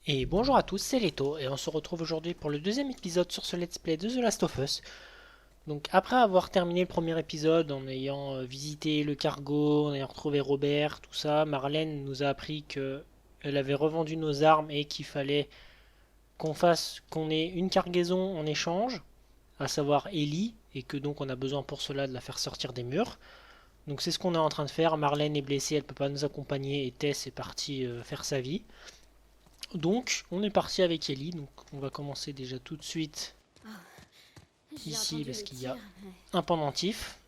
Et bonjour à tous, c'est Leto et on se retrouve aujourd'hui pour le deuxième épisode sur ce Let's Play de The Last of Us. Donc après avoir terminé le premier épisode en ayant visité le cargo, en ayant retrouvé Robert, tout ça, Marlène nous a appris que elle avait revendu nos armes et qu'il fallait qu'on ait une cargaison en échange, à savoir Ellie, et que donc on a besoin pour cela de la faire sortir des murs. Donc c'est ce qu'on est en train de faire. Marlène est blessée, elle peut pas nous accompagner et Tess est partie faire sa vie. Donc, on est parti avec Ellie. Donc, on va commencer déjà tout de suite J'ai ici entendu parce le qu'il y a tir, mais... un pendentif.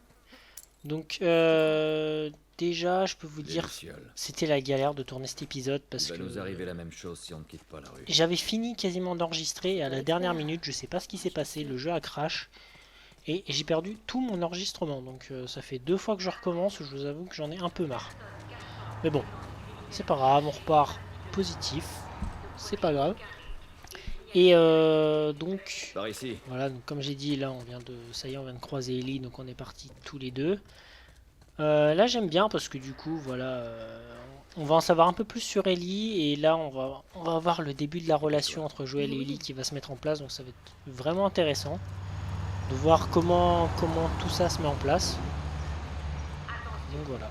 Donc, C'était quoi? déjà, je peux vous Les dire, Lucioles. c'était la galère de tourner cet épisode Il parce va que nous arriver la même chose si on ne quitte pas la rue. j'avais fini quasiment d'enregistrer et à Pour la dernière l'expert. minute, je sais pas ce qui Oh, s'est je suis passé, sûre. le jeu a crash et j'ai perdu tout mon enregistrement. Donc, ça fait 2 fois que je recommence. Je vous avoue que j'en ai un peu marre. Mais bon, c'est pas grave, on repart positif. C'est pas grave. Et donc, Par ici. voilà, donc comme j'ai dit, là on vient de, ça y est, on vient de croiser Ellie, donc on est partis tous les deux. Là j'aime bien parce que du coup, voilà, on va en savoir un peu plus sur Ellie et là on va voir le début de la relation Dépêche-toi. entre Joël et Ellie Oui. qui va se mettre en place, donc ça va être vraiment intéressant de voir comment tout ça se met en place. Donc voilà.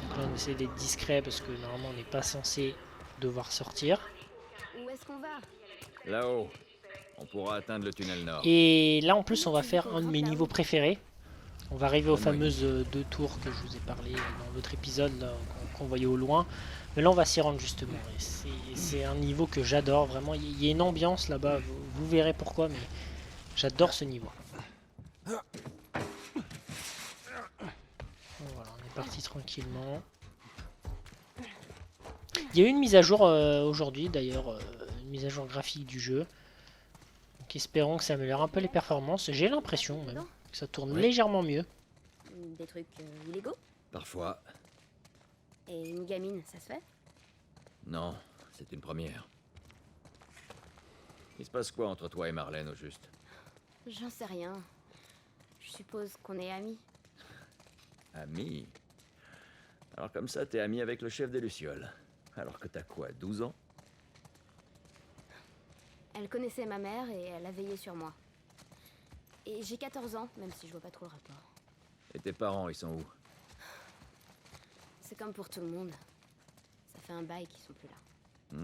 Donc là on essaie d'être discret parce que normalement on n'est pas censé devoir sortir. Où est-ce qu'on va? Là-haut. On pourra atteindre le tunnel nord. Et là en plus Comment on va tu veux faire qu'on un de grimpe mes niveaux là-haut? préférés. On va arriver aux Donne-moi une fameuses idée. 2 tours que je vous ai parlé dans l'autre épisode qu'on voyait au loin. Mais là on va s'y rendre justement. Et c'est un niveau que j'adore vraiment. Il y a une ambiance là-bas, vous verrez pourquoi, mais j'adore ce niveau. Donc voilà, on est parti tranquillement. Il y a eu une mise à jour aujourd'hui d'ailleurs, une mise à jour graphique du jeu. Donc espérons que ça améliore un peu les performances. J'ai l'impression même Dedans? que ça tourne Oui. légèrement mieux. Des trucs illégaux? Parfois. Et une gamine, ça se fait? Non, c'est une première. Il se passe quoi entre toi et Marlène au juste? J'en sais rien. Je suppose qu'on est amis. Ami. Alors comme ça, t'es ami avec le chef des Lucioles. Alors que t'as quoi, 12 ans? Elle connaissait ma mère et elle a veillé sur moi. Et j'ai 14 ans, même si je vois pas trop le rapport. Et tes parents, ils sont où? C'est comme pour tout le monde. Ça fait un bail qu'ils sont plus là.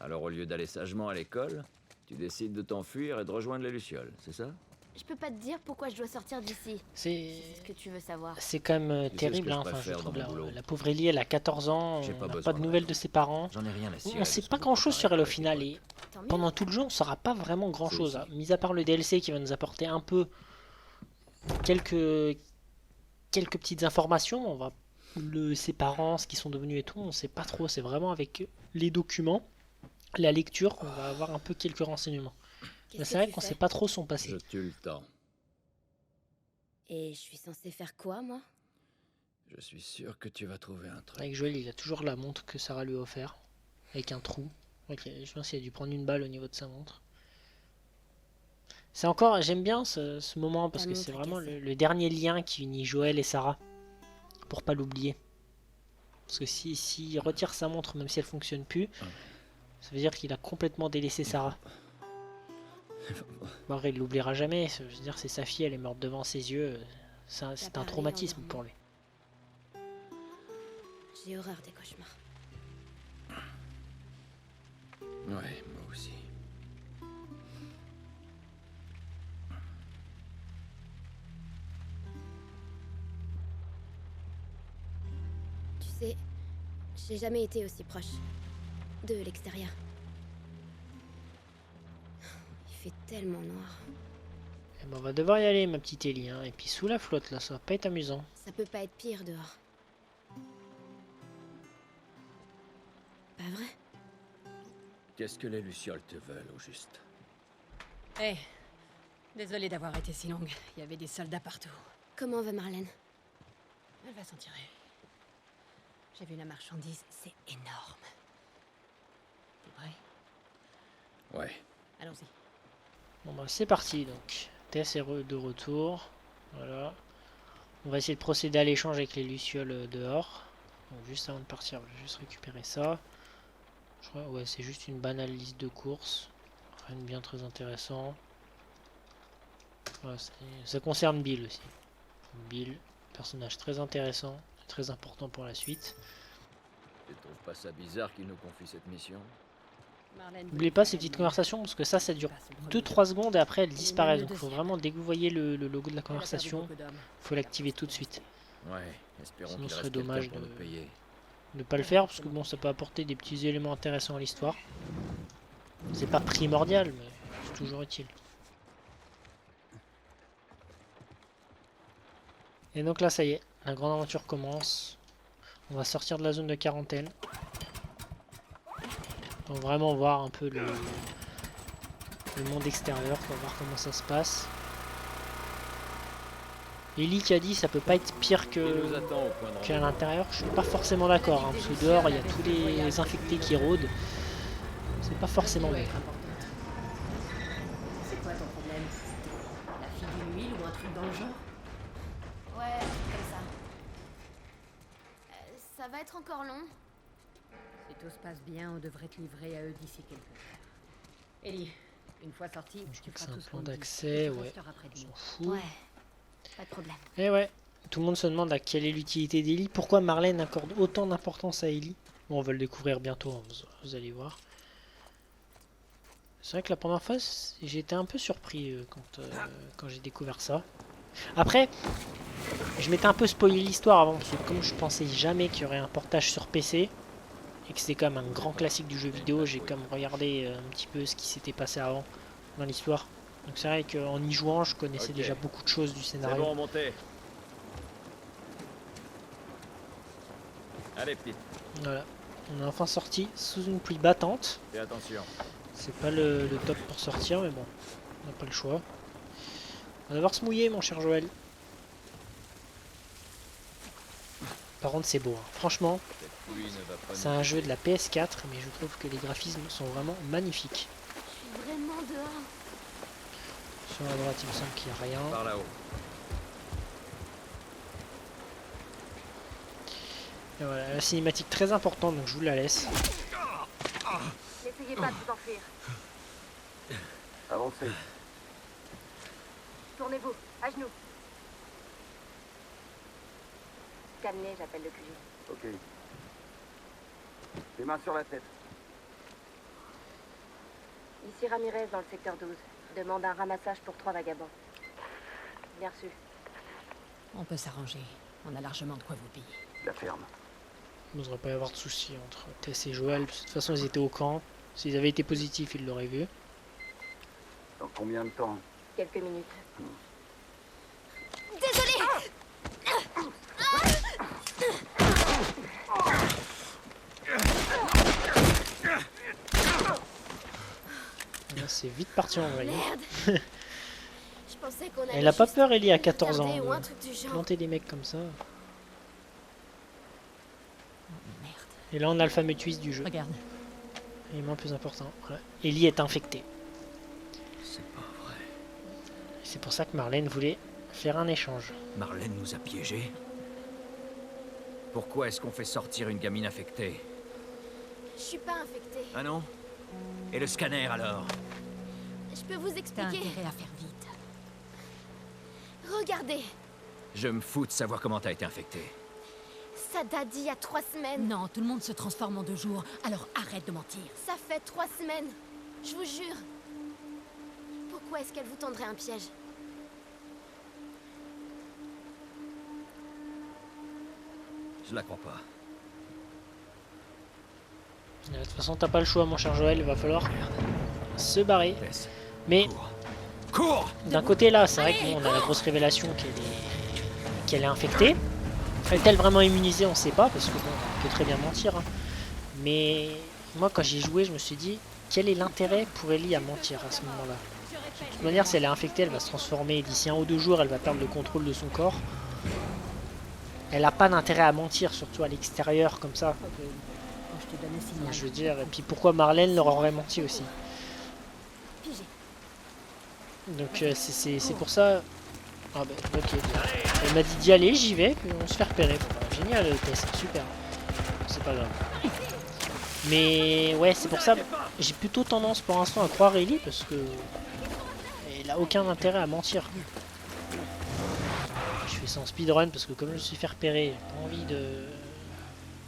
Alors au lieu d'aller sagement à l'école, tu décides de t'enfuir et de rejoindre les Lucioles, c'est ça? Je peux pas te dire pourquoi je dois sortir d'ici. C'est Si c'est ce que tu veux savoir. C'est quand même Tu sais ce terrible, que je hein. Enfin, je préfère trouve dans mon boulot. la pauvre Ellie, elle a 14 ans, J'ai on pas n'a besoin pas de de nouvelles de raison. ses parents. J'en ai rien à cirer On de sait ce pas que vous grand chose sur elle au préparez final pour tes et Tant mieux. pendant tout le jeu on saura pas vraiment grand C'est chose, ici. mis à part le DLC qui va nous apporter un peu quelques, quelques petites informations, ses parents, ce qu'ils sont devenus et tout, on sait pas trop, c'est vraiment avec les documents, la lecture qu'on va avoir un peu quelques renseignements. Mais Qu'est-ce c'est que vrai tu qu'on fais? sait pas trop son passé. Je tue le temps. Et je suis censée faire quoi, moi? Je suis sûr que tu vas trouver un truc. Avec Joël, il a toujours la montre que Sarah lui a offert, avec un trou. Ok, je pense qu'il a dû prendre une balle au niveau de sa montre. C'est encore, j'aime bien ce moment parce Ta que c'est montre est vraiment cassée. le dernier lien qui unit Joël et Sarah. Pour pas l'oublier. Parce que s'il retire sa montre, même si elle fonctionne plus, ça veut dire qu'il a complètement délaissé Sarah. Bon, après, il l'oubliera jamais. Je veux dire, c'est sa fille, elle est morte devant ses yeux. C'est un parlé traumatisme en pour lui. J'ai horreur des cauchemars. Ouais, moi aussi. Tu sais, j'ai jamais été aussi proche de l'extérieur. Il fait tellement noir. Et ben, on va devoir y aller, ma petite Ellie. Hein. Et puis sous la flotte, là, ça va pas être amusant. Ça peut pas être pire dehors. Pas vrai? Qu'est-ce que les Lucioles te veulent au juste? Hé, désolée d'avoir été si longue. Il y avait des soldats partout. Comment va Marlène? Elle va s'en tirer. J'ai vu la marchandise, c'est énorme. T'es prêt? Ouais. Allons-y. Bon bah c'est parti donc. Tess est de retour. Voilà. On va essayer de procéder à l'échange avec les Lucioles dehors. Donc, juste avant de partir, je vais juste récupérer ça. Je crois, ouais, c'est juste une banale liste de courses. Rien de bien très intéressant. Ouais, ça concerne Bill aussi. Bill, personnage très intéressant, très important pour la suite. Tu trouves pas ça bizarre qu'il nous confie cette mission? Marlène N'oubliez pas ces petites conversations parce que ça dure 2-3 secondes et après elles disparaissent. Donc il faut vraiment, dès que vous voyez le logo de la conversation, faut l'activer tout de suite. Ouais, espérons Sinon qu'il ce reste serait quelqu'un dommage pour nous payer. de ne pas le faire parce que bon, ça peut apporter des petits éléments intéressants à l'histoire. C'est pas primordial mais c'est toujours utile. Et donc là ça y est, la grande aventure commence. On va sortir de la zone de quarantaine. On va vraiment voir un peu le monde extérieur, pour voir comment ça se passe. Ellie qui a dit ça peut pas être pire Il nous attend au point de qu'à rendez-vous. l'intérieur, je suis pas forcément d'accord, hein, parce que dehors il y a tous les infectés qui rôdent. C'est pas forcément Ouais, bon. c'est quoi ton problème? La fille d'une huile ou un truc dans le genre? Ouais, comme ça. Ça va être encore long. Si tout se passe bien, on devrait te livrer à eux d'ici quelques heures. Ellie, une fois sorti, Je tu crois que feras c'est un tout ce plan qu'on te dit. d'accès, Et tu ouais. resteras près de On nous. s'en fout. Ouais, pas de problème. Et ouais, tout le monde se demande à quelle est l'utilité d'Ellie. Pourquoi Marlène accorde autant d'importance à Ellie? Bon, on va le découvrir bientôt, hein, vous allez voir. C'est vrai que la première fois, j'ai été un peu surpris quand j'ai découvert ça. Après, je m'étais un peu spoilé l'histoire avant, parce que comme je pensais jamais qu'il y aurait un portage sur PC, et que c'était quand même un grand classique du jeu vidéo, j'ai quand même regardé un petit peu ce qui s'était passé avant dans l'histoire. Donc c'est vrai qu'en y jouant, je connaissais Ok. déjà beaucoup de choses du C'est scénario. bon, montez. Allez, petite, Voilà, on est enfin sorti sous une pluie battante. fais attention. C'est pas le top pour sortir, mais bon, on n'a pas le choix. On va devoir se mouiller, mon cher Joël. Par contre, c'est beau, hein. Franchement, Cette pluie ne va pas c'est un jeu de la PS4, mais je trouve que les graphismes sont vraiment magnifiques. Je suis vraiment dehors. Sur la droite, il me semble qu'il n'y a rien. par là-haut. Et voilà, la cinématique très importante, donc je vous la laisse. N'essayez pas de vous enfuir. Avancez. Tournez-vous, à genoux. Calmez, j'appelle le QG. Ok. Les mains sur la tête. Ici Ramirez dans le secteur 12. Demande un ramassage pour 3 vagabonds. Bien reçu. On peut s'arranger. On a largement de quoi vous payer. La ferme. Il ne devrait pas y avoir de soucis entre Tess et Joël. De toute façon, ils étaient au camp. S'ils avaient été positifs, ils l'auraient vu. Dans combien de temps? Quelques minutes. Là, c'est vite parti en vrille. Merde. Je pensais qu'on allait Elle a pas juste peur, Ellie, à 14 ans, retarder ou un de truc du genre. planter des mecs comme ça. Merde. Et là, on a le fameux twist du jeu. Regarde. Élément plus important. Voilà. Ellie est infectée. C'est pas vrai. Et c'est pour ça que Marlène voulait faire un échange. Marlène nous a piégés. Pourquoi est-ce qu'on fait sortir une gamine infectée? Je suis pas infectée. Ah non? Et le scanner alors? Je peux vous T'as expliquer. intérêt à faire vite. Regardez, Je me fous de savoir comment t'as été infectée. ça date d'il y a 3 semaines. Non, tout le monde se transforme en 2 jours, alors arrête de mentir. Ça fait 3 semaines. Je vous jure. Pourquoi est-ce qu'elle vous tendrait un piège? Je la crois pas. De toute façon, t'as pas le choix, mon cher Joël. Il va falloir se barrer. Tess, Mais cours. Cours! d'un côté, là, c'est vrai qu'on a la grosse révélation qu'elle est infectée. Est-elle vraiment immunisée? On sait pas, parce que bon, on peut très bien mentir. Hein. Mais moi, quand j'y ai joué, je me suis dit, quel est l'intérêt pour Ellie à mentir à ce moment-là? De toute manière, si elle est infectée, elle va se transformer d'ici 1 ou 2 jours, elle va perdre le contrôle de son corps. Elle a pas d'intérêt à mentir, surtout à l'extérieur, comme ça. Ok. Je te donne un signal. Je veux dire, et puis pourquoi Marlène leur aurait menti aussi? Pigé. Donc c'est pour ça... Ah bah ok, bien. Elle m'a dit d'y aller, j'y vais, puis on se fait repérer. Bon, bah, génial, Tess, super. C'est pas grave. Mais ouais, c'est pour ça j'ai plutôt tendance pour l'instant à croire Ellie parce que elle a aucun intérêt à mentir. Je fais ça en speedrun parce que comme je me suis fait repérer, j'ai pas envie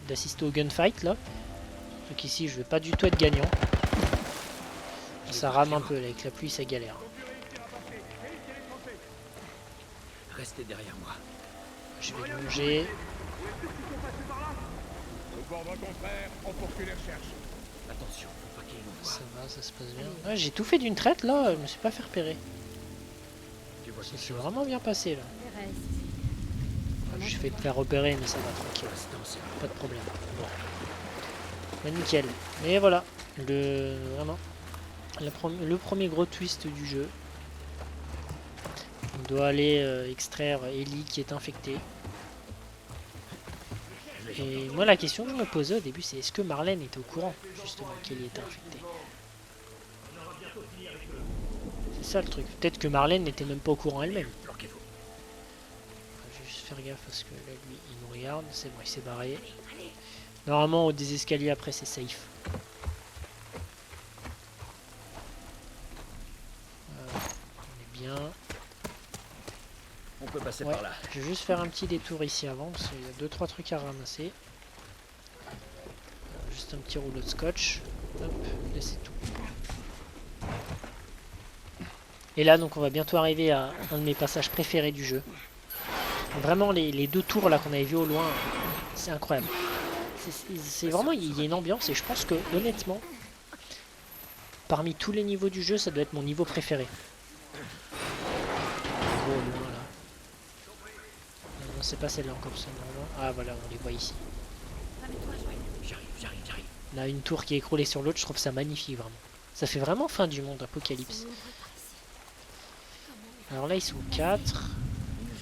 d'assister au gunfight là. Donc ici je vais pas du tout être gagnant. Ça rame un peu là, avec la pluie ça galère. Restez derrière moi. Je vais longer. Au bord contraire, on poursuit les recherches. Attention, faut pas qu'il nous voie. Ça va, ça se passe bien. Ouais, j'ai tout fait d'une traite là, je me suis pas fait repérer. Tu vois Ça quelque s'est chose? vraiment bien passé là. Thérèse, Je suis fait te faire repérer mais ça va tranquille. L'instant, c'est Pas de problème. Bon. Bah, nickel. Mais voilà. Vraiment. Le premier gros twist du jeu. On doit aller extraire Ellie qui est infectée. Et moi la question que je me posais au début c'est est-ce que Marlène était au courant justement qu'Ellie était infectée. C'est ça le truc. Peut-être que Marlène n'était même pas au courant elle-même. Bloquez-vous. Je vais juste faire gaffe parce que là lui il nous regarde. C'est bon il s'est barré. Normalement au des escaliers après c'est safe. On est bien. On peut passer Ouais. par là. Je vais juste faire un petit détour ici avant parce qu'il y a 2-3 trucs à ramasser. Juste un petit rouleau de scotch. Hop, et c'est tout. Et là donc on va bientôt arriver à un de mes passages préférés du jeu. Vraiment les deux tours là qu'on avait vu au loin, c'est incroyable. C'est vraiment, il y a une ambiance et je pense que honnêtement, parmi tous les niveaux du jeu, ça doit être mon niveau préféré. Oh, loin là. Non, c'est pas celle-là encore, c'est normalement. Ah voilà, on les voit ici. J'arrive. Là, une tour qui est écroulée sur l'autre, je trouve ça magnifique vraiment. Ça fait vraiment fin du monde, apocalypse. Alors là, ils sont 4.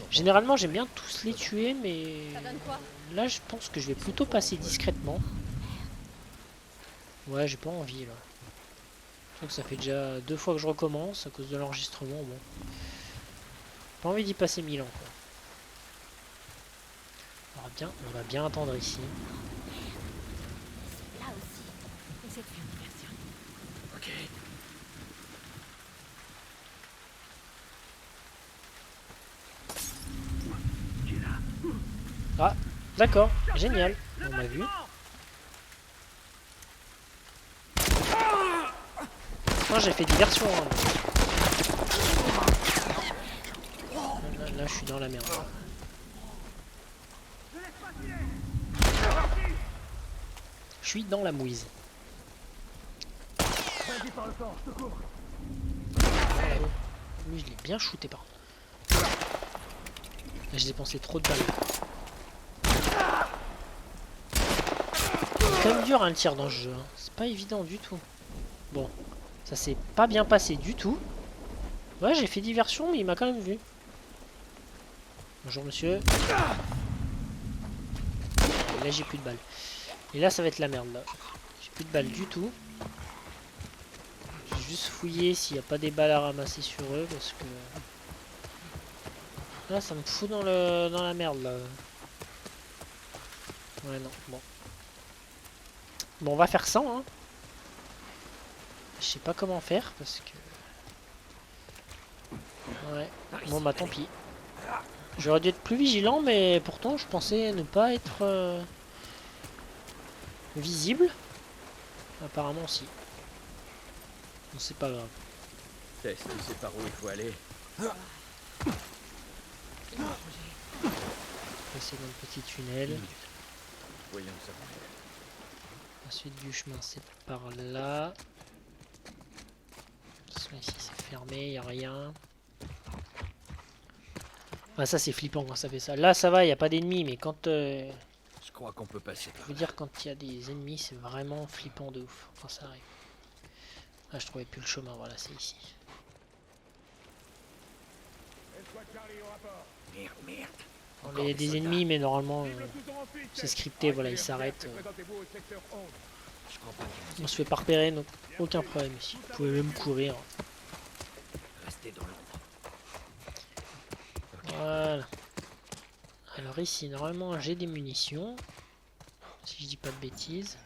Généralement, j'aime bien tous les tuer, mais là, je pense que je vais plutôt passer discrètement. Ouais, j'ai pas envie là. Je trouve que ça fait déjà 2 fois que je recommence à cause de l'enregistrement. Bon, pas envie d'y passer 1000 ans quoi. Alors bien, on va bien attendre ici. Là aussi. essaie de faire diversion. Ok. Ah, d'accord, génial. On m'a vu. Moi j'ai fait diversion. Hein. Là, je suis dans la merde. Je suis dans la mouise. Lui, je l'ai bien shooté par contre. Là, j'ai dépensé trop de balles. C'est quand même dur hein, le tir dans ce jeu. Hein. C'est pas évident du tout. Bon, ça s'est pas bien passé du tout. Ouais, j'ai fait diversion, mais il m'a quand même vu. Bonjour monsieur. Et là, j'ai plus de balles. Et là, ça va être la merde là. J'ai plus de balles du tout. Je vais juste fouiller s'il n'y a pas des balles à ramasser sur eux parce que là ça me fout dans la merde là. Ouais non, bon. Bon on va faire 100 hein. Je sais pas comment faire parce que... Ouais, bon bah tant pis. J'aurais dû être plus vigilant mais pourtant je pensais ne pas être visible. Apparemment si. Bon c'est pas grave. Tess, tu sais par où il faut aller. Passer dans le petit tunnel. Voyons ça. La suite du chemin c'est par là. Ici c'est fermé, il n'y a rien. Ah ça c'est flippant quand ça fait ça. Là ça va, il n'y a pas d'ennemis, mais quand... Je crois qu'on peut passer je par veux là. dire quand il y a des ennemis c'est vraiment flippant de ouf quand ça arrive. Ah je trouvais plus le chemin, voilà c'est ici. Merde. Bon, il y a des ennemis mais normalement c'est scripté, voilà ils s'arrêtent. Je crois pas qu'ils On se fait pas repérer donc aucun problème ici. Vous pouvez même courir. vont rester dans l'ombre. Voilà. Alors ici normalement j'ai des munitions. Si je dis pas de bêtises.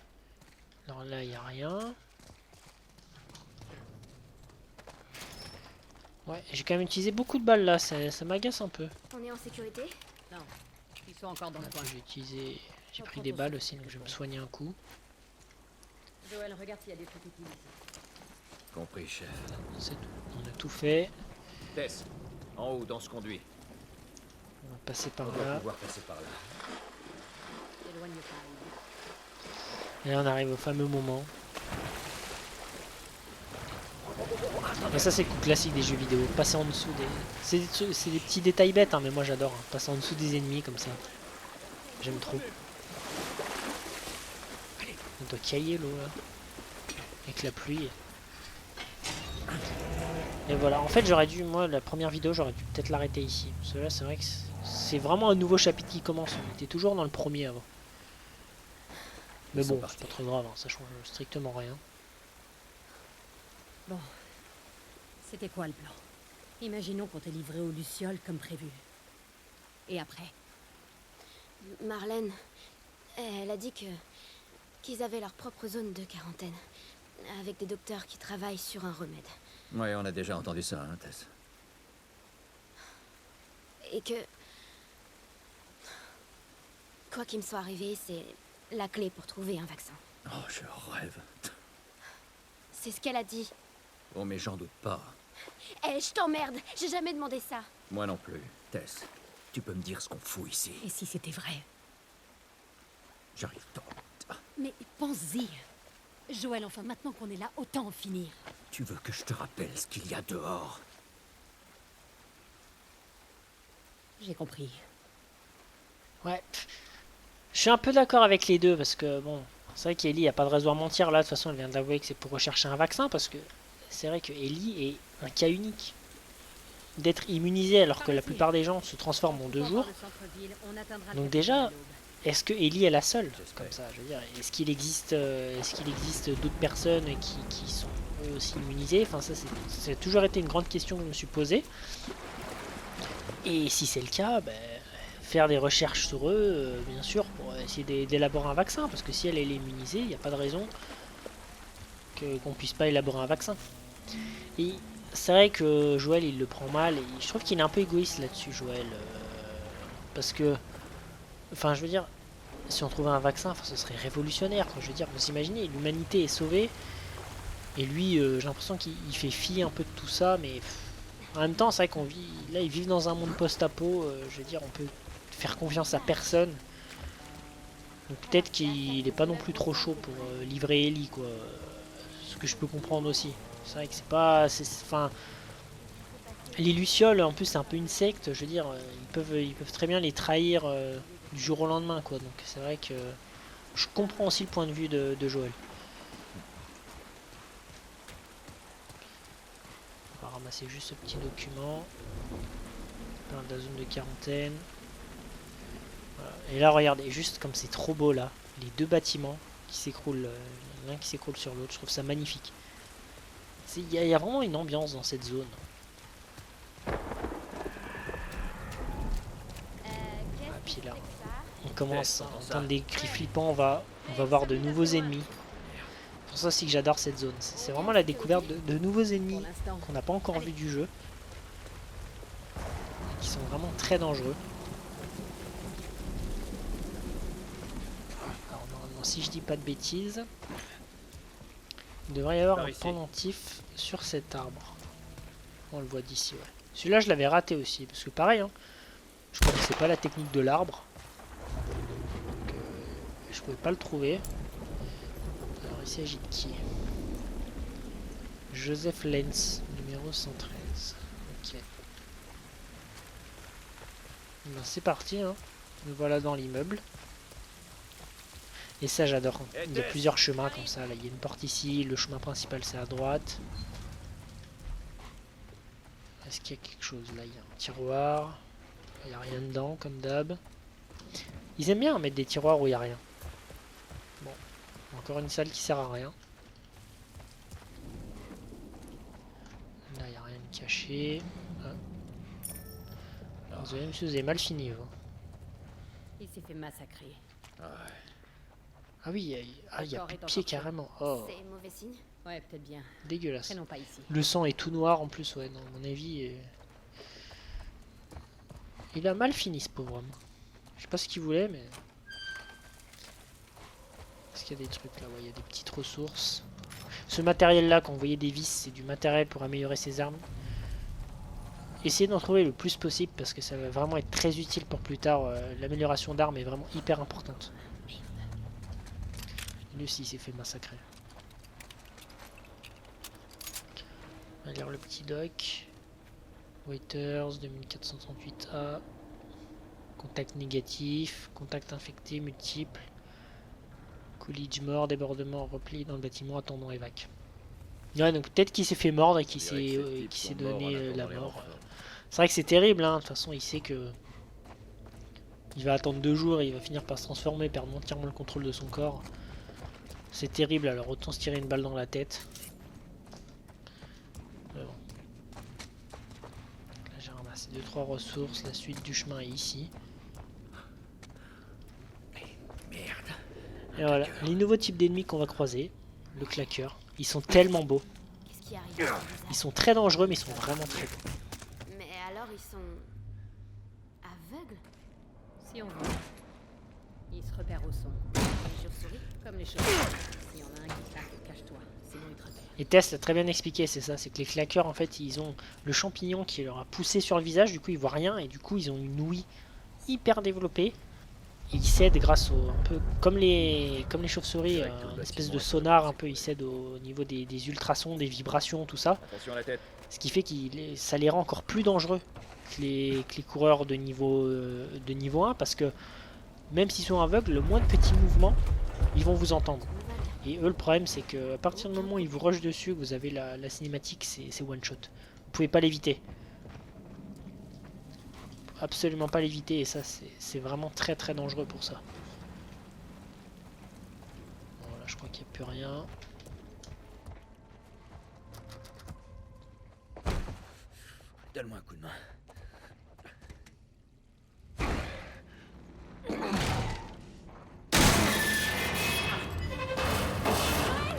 Alors là, il n'y a rien. Ouais, j'ai quand même utilisé beaucoup de balles là, ça m'agace un peu. On est en sécurité? Non, ils sont encore dans le coin. J'ai pris des balles aussi, donc je vais me soigner un coup. Joël, regarde s'il y a des trucs utiles ici. Compris, chef. C'est tout. On a tout fait. Tess, en haut, dans ce conduit. On va passer On par doit là. pouvoir passer par là. Éloigne pas. Et là, on arrive au fameux moment. Et ça, c'est le coup classique des jeux vidéo. Passer en dessous des. C'est des petits détails bêtes, hein, mais moi j'adore. Hein. Passer en dessous des ennemis comme ça. J'aime trop. On doit cailler l'eau là. Avec la pluie. Et voilà. En fait, j'aurais dû. Moi, la première vidéo, j'aurais dû peut-être l'arrêter ici. Parce que là, c'est vrai que c'est vraiment un nouveau chapitre qui commence. On était toujours dans le premier avant. Mais bon, c'est pas trop grave. Hein, ça change strictement rien. Bon, c'était quoi le plan? Imaginons qu'on t'ait livré aux Lucioles comme prévu. Et après? Marlène, elle a dit qu'ils avaient leur propre zone de quarantaine. Avec des docteurs qui travaillent sur un remède. Ouais, on a déjà entendu ça, hein, Tess. Et que... Quoi qu'il me soit arrivé, c'est la clé pour trouver un vaccin. Oh, je rêve. C'est ce qu'elle a dit. Oh, mais j'en doute pas. Eh, je t'emmerde. J'ai jamais demandé ça. Moi non plus. Tess, tu peux me dire ce qu'on fout ici? Et si c'était vrai? J'arrive tôt. Mais pense-y. Joël, enfin maintenant qu'on est là, autant en finir. Tu veux que je te rappelle ce qu'il y a dehors? J'ai compris. Ouais. Je suis un peu d'accord avec les deux parce que bon, c'est vrai qu'Ellie a pas de raison à mentir là. De toute façon, elle vient d'avouer que c'est pour rechercher un vaccin parce que c'est vrai que Ellie est un cas unique d'être immunisée alors que la plupart des gens se transforment en 2 jours. Donc déjà, est-ce que Ellie est la seule comme ça? Je veux dire, est-ce qu'il existe d'autres personnes qui sont eux aussi immunisées? Enfin, ça a toujours été une grande question que je me suis posée. Et si c'est le cas, ben, faire des recherches sur eux, bien sûr, pour essayer d'élaborer un vaccin. Parce que si elle est immunisée, il n'y a pas de raison qu'on puisse pas élaborer un vaccin. Et c'est vrai que Joël, il le prend mal. Et je trouve qu'il est un peu égoïste là-dessus, Joël. Parce que, enfin, je veux dire, si on trouvait un vaccin, enfin, ce serait révolutionnaire. Quoi. Je veux dire, vous imaginez, l'humanité est sauvée. Et lui, j'ai l'impression qu'il fait fi un peu de tout ça. Mais en même temps, c'est vrai qu'on vit... Là, ils vivent dans un monde post-apo. Je veux dire, on peut faire confiance à personne. Donc peut-être qu'il n'est pas non plus trop chaud pour livrer Ellie, quoi. Ce que je peux comprendre aussi. C'est vrai que c'est pas... Enfin... Les Lucioles, en plus, c'est un peu une secte. Je veux dire, ils peuvent très bien les trahir du jour au lendemain, quoi. Donc c'est vrai que... Je comprends aussi le point de vue de Joël. On va ramasser juste ce petit document. Plein de la zone de quarantaine. Voilà. Et là, regardez, juste comme c'est trop beau là, les deux bâtiments qui s'écroulent, l'un qui s'écroule sur l'autre, je trouve ça magnifique. Il y a vraiment une ambiance dans cette zone. Ah, puis là, on commence à entendre des cris flippants, on va voir de nouveaux ennemis. C'est pour ça aussi que j'adore cette zone. C'est vraiment la découverte de nouveaux ennemis qu'on n'a pas encore vu du jeu. Et qui sont vraiment très dangereux. Alors normalement, si je dis pas de bêtises, il devrait y avoir un pendentif sur cet arbre. On le voit d'ici, ouais. Celui-là, je l'avais raté aussi, parce que pareil, hein, je connaissais pas la technique de l'arbre. Donc, je pouvais pas le trouver. Alors, il s'agit de qui? Joseph Lenz, numéro 113. Ok. Ben, c'est parti, hein. Me voilà dans l'immeuble. Et ça, j'adore. Il y a plusieurs chemins comme ça. Là, il y a une porte ici. Le chemin principal, c'est à droite. Est-ce qu'il y a quelque chose? Là, il y a un tiroir. Il n'y a rien dedans, comme d'hab. Ils aiment bien mettre des tiroirs où il n'y a rien. Bon. Encore une salle qui sert à rien. Là, il n'y a rien de caché. Ah. Monsieur, vous avez mal fini, vous. Il s'est fait massacrer. Ouais. Ah oui, il y a corps plus de est pieds encore chaud. carrément. Oh, C'est mauvais signe. Ouais, peut-être bien. dégueulasse. Traînons pas ici. Le sang est tout noir en plus, ouais, non, à mon avis. Il a mal fini ce pauvre homme. Je sais pas ce qu'il voulait, mais. Est-ce qu'il y a des trucs là? Ouais, il y a des petites ressources. Ce matériel là, quand vous voyez des vis, c'est du matériel pour améliorer ses armes. Essayez d'en trouver le plus possible parce que ça va vraiment être très utile pour plus tard. L'amélioration d'armes est vraiment hyper importante. Lui aussi il s'est fait massacrer. On va lire le petit doc. Waiters 2438A. Contact négatif. Contact infecté multiple. Coolidge mort, débordement, repli dans le bâtiment, attendant évac. Ouais, donc peut-être qu'il s'est fait mordre et qu'il s'est donné la mort. C'est vrai que c'est terrible, hein. De toute façon, il sait que il va attendre 2 jours et il va finir par se transformer, perdre entièrement le contrôle de son corps. C'est terrible, alors autant se tirer une balle dans la tête. Mais bon. Là, j'ai ramassé 2-3 ressources, la suite du chemin est ici. Et voilà, les nouveaux types d'ennemis qu'on va croiser, le claqueur, ils sont tellement beaux. Qu'est-ce qui arrive à leur visage? Ils sont très dangereux, mais ils sont vraiment très beaux. Mais alors ils sont aveugles? Si on veut. Ils se repèrent au son. Les chauves-souris? Comme les chauves. S'il y en a un qui claque, cache-toi. Sinon ils te repèrent. Et Tess l'a très bien expliqué, c'est ça, c'est que les claqueurs, en fait, ils ont le champignon qui leur a poussé sur le visage, du coup ils voient rien, et du coup ils ont une ouïe hyper développée. Et ils cèdent grâce au... un peu comme les chauves-souris, une espèce de sonar un peu, ils cèdent au niveau des ultrasons, des vibrations, tout ça. Attention à la tête. Ce qui fait que ça les rend encore plus dangereux que les coureurs de niveau 1, parce que même s'ils sont aveugles, le moins de petits mouvements, ils vont vous entendre. Et eux, le problème, c'est que à partir du moment où ils vous rushent dessus, que vous avez la cinématique, c'est one shot. Vous pouvez pas l'éviter. Absolument pas l'éviter, et ça, c'est vraiment très très dangereux pour ça. Voilà, je crois qu'il n'y a plus rien. Donne-moi un coup de main.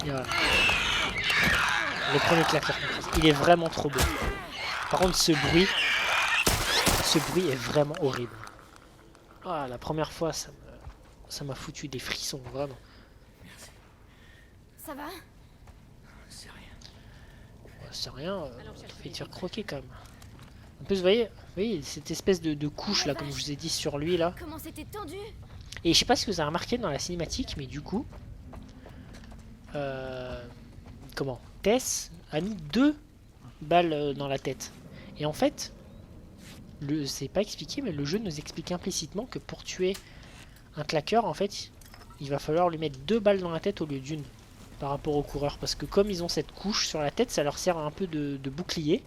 Et voilà. Le premier claqueur. Il est vraiment trop beau. Par contre, ce bruit est vraiment horrible. Ah, la première fois, ça m'a foutu des frissons, vraiment. Ça va? C'est rien. Ouais, c'est rien, ça fait te faire croquer quand même. En plus, vous voyez cette espèce de couche là, comme je vous ai dit sur lui là. Comment c'était tendu? Et je sais pas si vous avez remarqué dans la cinématique, mais du coup, comment Tess a mis 2 balles dans la tête. Et en fait, c'est pas expliqué, mais le jeu nous explique implicitement que pour tuer un claqueur, en fait, il va falloir lui mettre 2 balles dans la tête au lieu d'une par rapport aux coureurs. Parce que comme ils ont cette couche sur la tête, ça leur sert un peu de bouclier,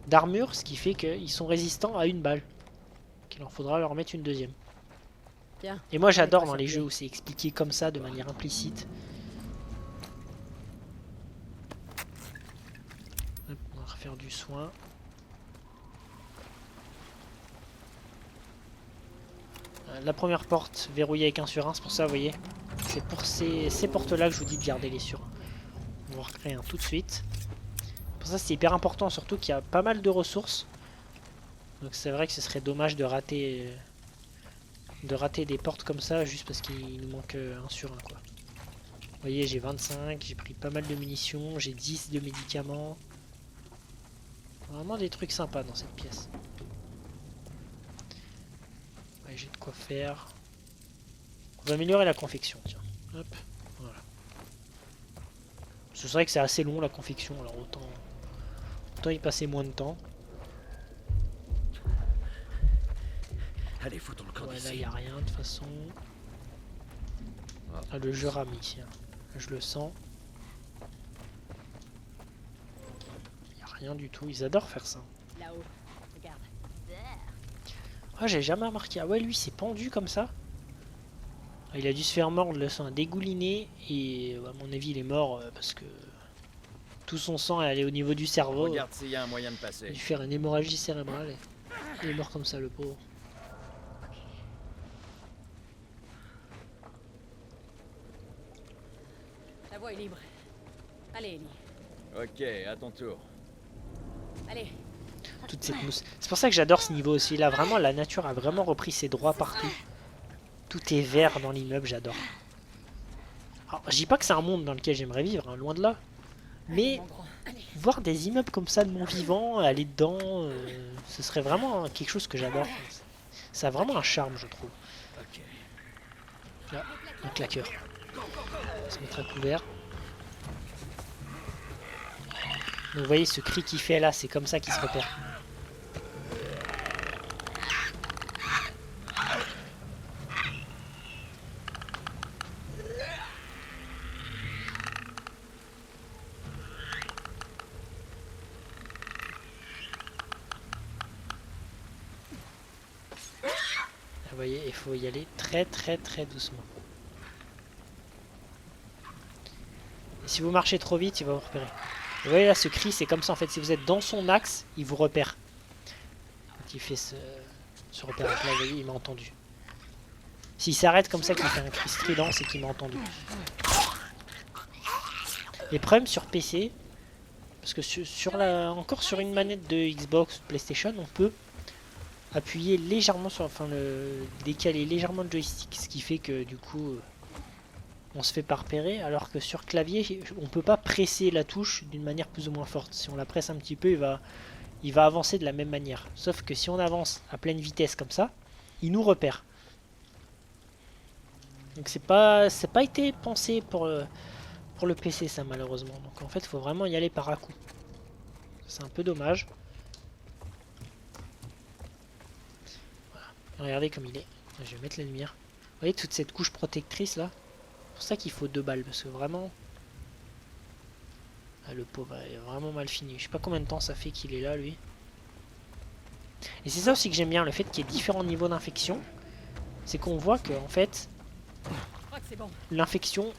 d'armure, ce qui fait qu'ils sont résistants à une balle. Qu'il en faudra leur mettre une deuxième. Tiens. Et moi j'adore Mets-toi dans les sur jeux pied. où c'est expliqué comme ça, de manière implicite. Hop, on va refaire du soin. La première porte verrouillée avec 1 sur 1, c'est pour ça, vous voyez. C'est pour ces portes-là que je vous dis de garder les sur 1. On va recréer un tout de suite. Pour ça, c'est hyper important, surtout qu'il y a pas mal de ressources. Donc c'est vrai que ce serait dommage de rater des portes comme ça juste parce qu'il nous manque 1 sur 1, quoi. Vous voyez, j'ai 25, j'ai pris pas mal de munitions, j'ai 10 de médicaments. Vraiment des trucs sympas dans cette pièce. Ouais, j'ai de quoi faire. On va améliorer la confection, tiens. Hop, voilà. C'est vrai que c'est assez long la confection, alors autant y passer moins de temps. Allez, foutons le camp Ouais, là d'ici. il n'y a rien de toute façon. Ah, le jeu rame ici, hein. Je le sens. Il n'y a rien du tout, ils adorent faire ça. Là-haut. Regarde. Ah, j'ai jamais remarqué. Ah ouais, lui c'est pendu comme ça. Ah, il a dû se faire mordre, le sang a dégouliné. Et à mon avis il est mort parce que tout son sang est allé au niveau du cerveau. Regarde s'il y a un moyen de Il a passer. dû faire une hémorragie cérébrale. Et il est mort comme ça, le pauvre. libre. Allez, Ellie. Ok, à ton tour. Allez. Toute cette mousse. C'est pour ça que j'adore ce niveau aussi. Là, vraiment, la nature a vraiment repris ses droits partout. Tout est vert dans l'immeuble, j'adore. Alors, je dis pas que c'est un monde dans lequel j'aimerais vivre, hein, loin de là. Mais Mon grand. Allez. voir des immeubles comme ça de mon vivant, aller dedans, ce serait vraiment quelque chose que j'adore. Ça a vraiment un charme, je trouve. Ok. Là, un claqueur. On va se mettre à couvert. Donc, vous voyez ce cri qu'il fait là, c'est comme ça qu'il se repère. Vous voyez, il faut y aller très doucement. Et si vous marchez trop vite, il va vous repérer. Vous voyez là, ce cri, c'est comme ça en fait. Si vous êtes dans son axe, il vous repère. Quand il fait ce repérage là, vous voyez, il m'a entendu. S'il s'arrête comme ça, qu'il fait un cri strident, c'est qu'il m'a entendu. Les problèmes sur PC, parce que encore sur une manette de Xbox ou PlayStation, on peut appuyer légèrement sur, enfin décaler légèrement le joystick, ce qui fait que du coup on se fait pas repérer, alors que sur clavier on peut pas presser la touche d'une manière plus ou moins forte. Si on la presse un petit peu, il va avancer de la même manière, sauf que si on avance à pleine vitesse comme ça, il nous repère. Donc c'est pas été pensé pour le PC ça, malheureusement. Donc en fait il faut vraiment y aller par à coup. C'est un peu dommage. Regardez comme il est. Je vais mettre la lumière. Vous voyez toute cette couche protectrice là? C'est pour ça qu'il faut 2 balles. Parce que vraiment... Ah, le pauvre est vraiment mal fini. Je sais pas combien de temps ça fait qu'il est là lui. Et c'est ça aussi que j'aime bien. Le fait qu'il y ait différents niveaux d'infection. C'est qu'on voit que en fait... L'infection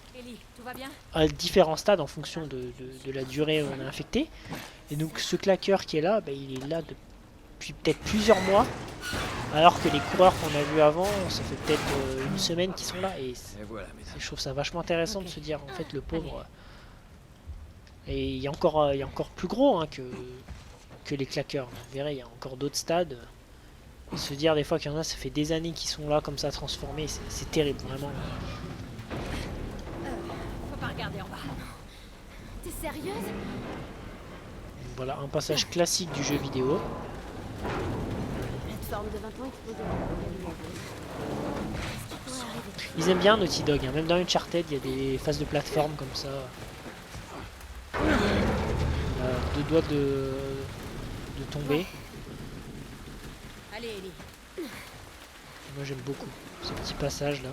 a différents stades en fonction de la durée où on est infecté. Et donc ce claqueur qui est là, bah, il est là depuis peut-être plusieurs mois. Alors que les coureurs qu'on a vus avant, ça fait peut-être une semaine qu'ils sont là. Et voilà, je trouve ça vachement intéressant de se dire, en fait, le pauvre... Et il y a encore plus gros hein, que les claqueurs. Vous verrez, il y a encore d'autres stades. Et se dire des fois qu'il y en a, ça fait des années qu'ils sont là, comme ça, transformés. C'est terrible, vraiment. Faut pas regarder en bas. T'es sérieuse? Voilà, un passage classique du jeu vidéo. Plateforme de 20 points exposée. Qu'est-ce qui pourrait arriver? Ils aiment bien Naughty Dog, hein. Même dans Uncharted, il y a des phases de plateforme comme ça. Deux doigts de tomber. Allez, Ellie. Moi j'aime beaucoup ce petit passage là.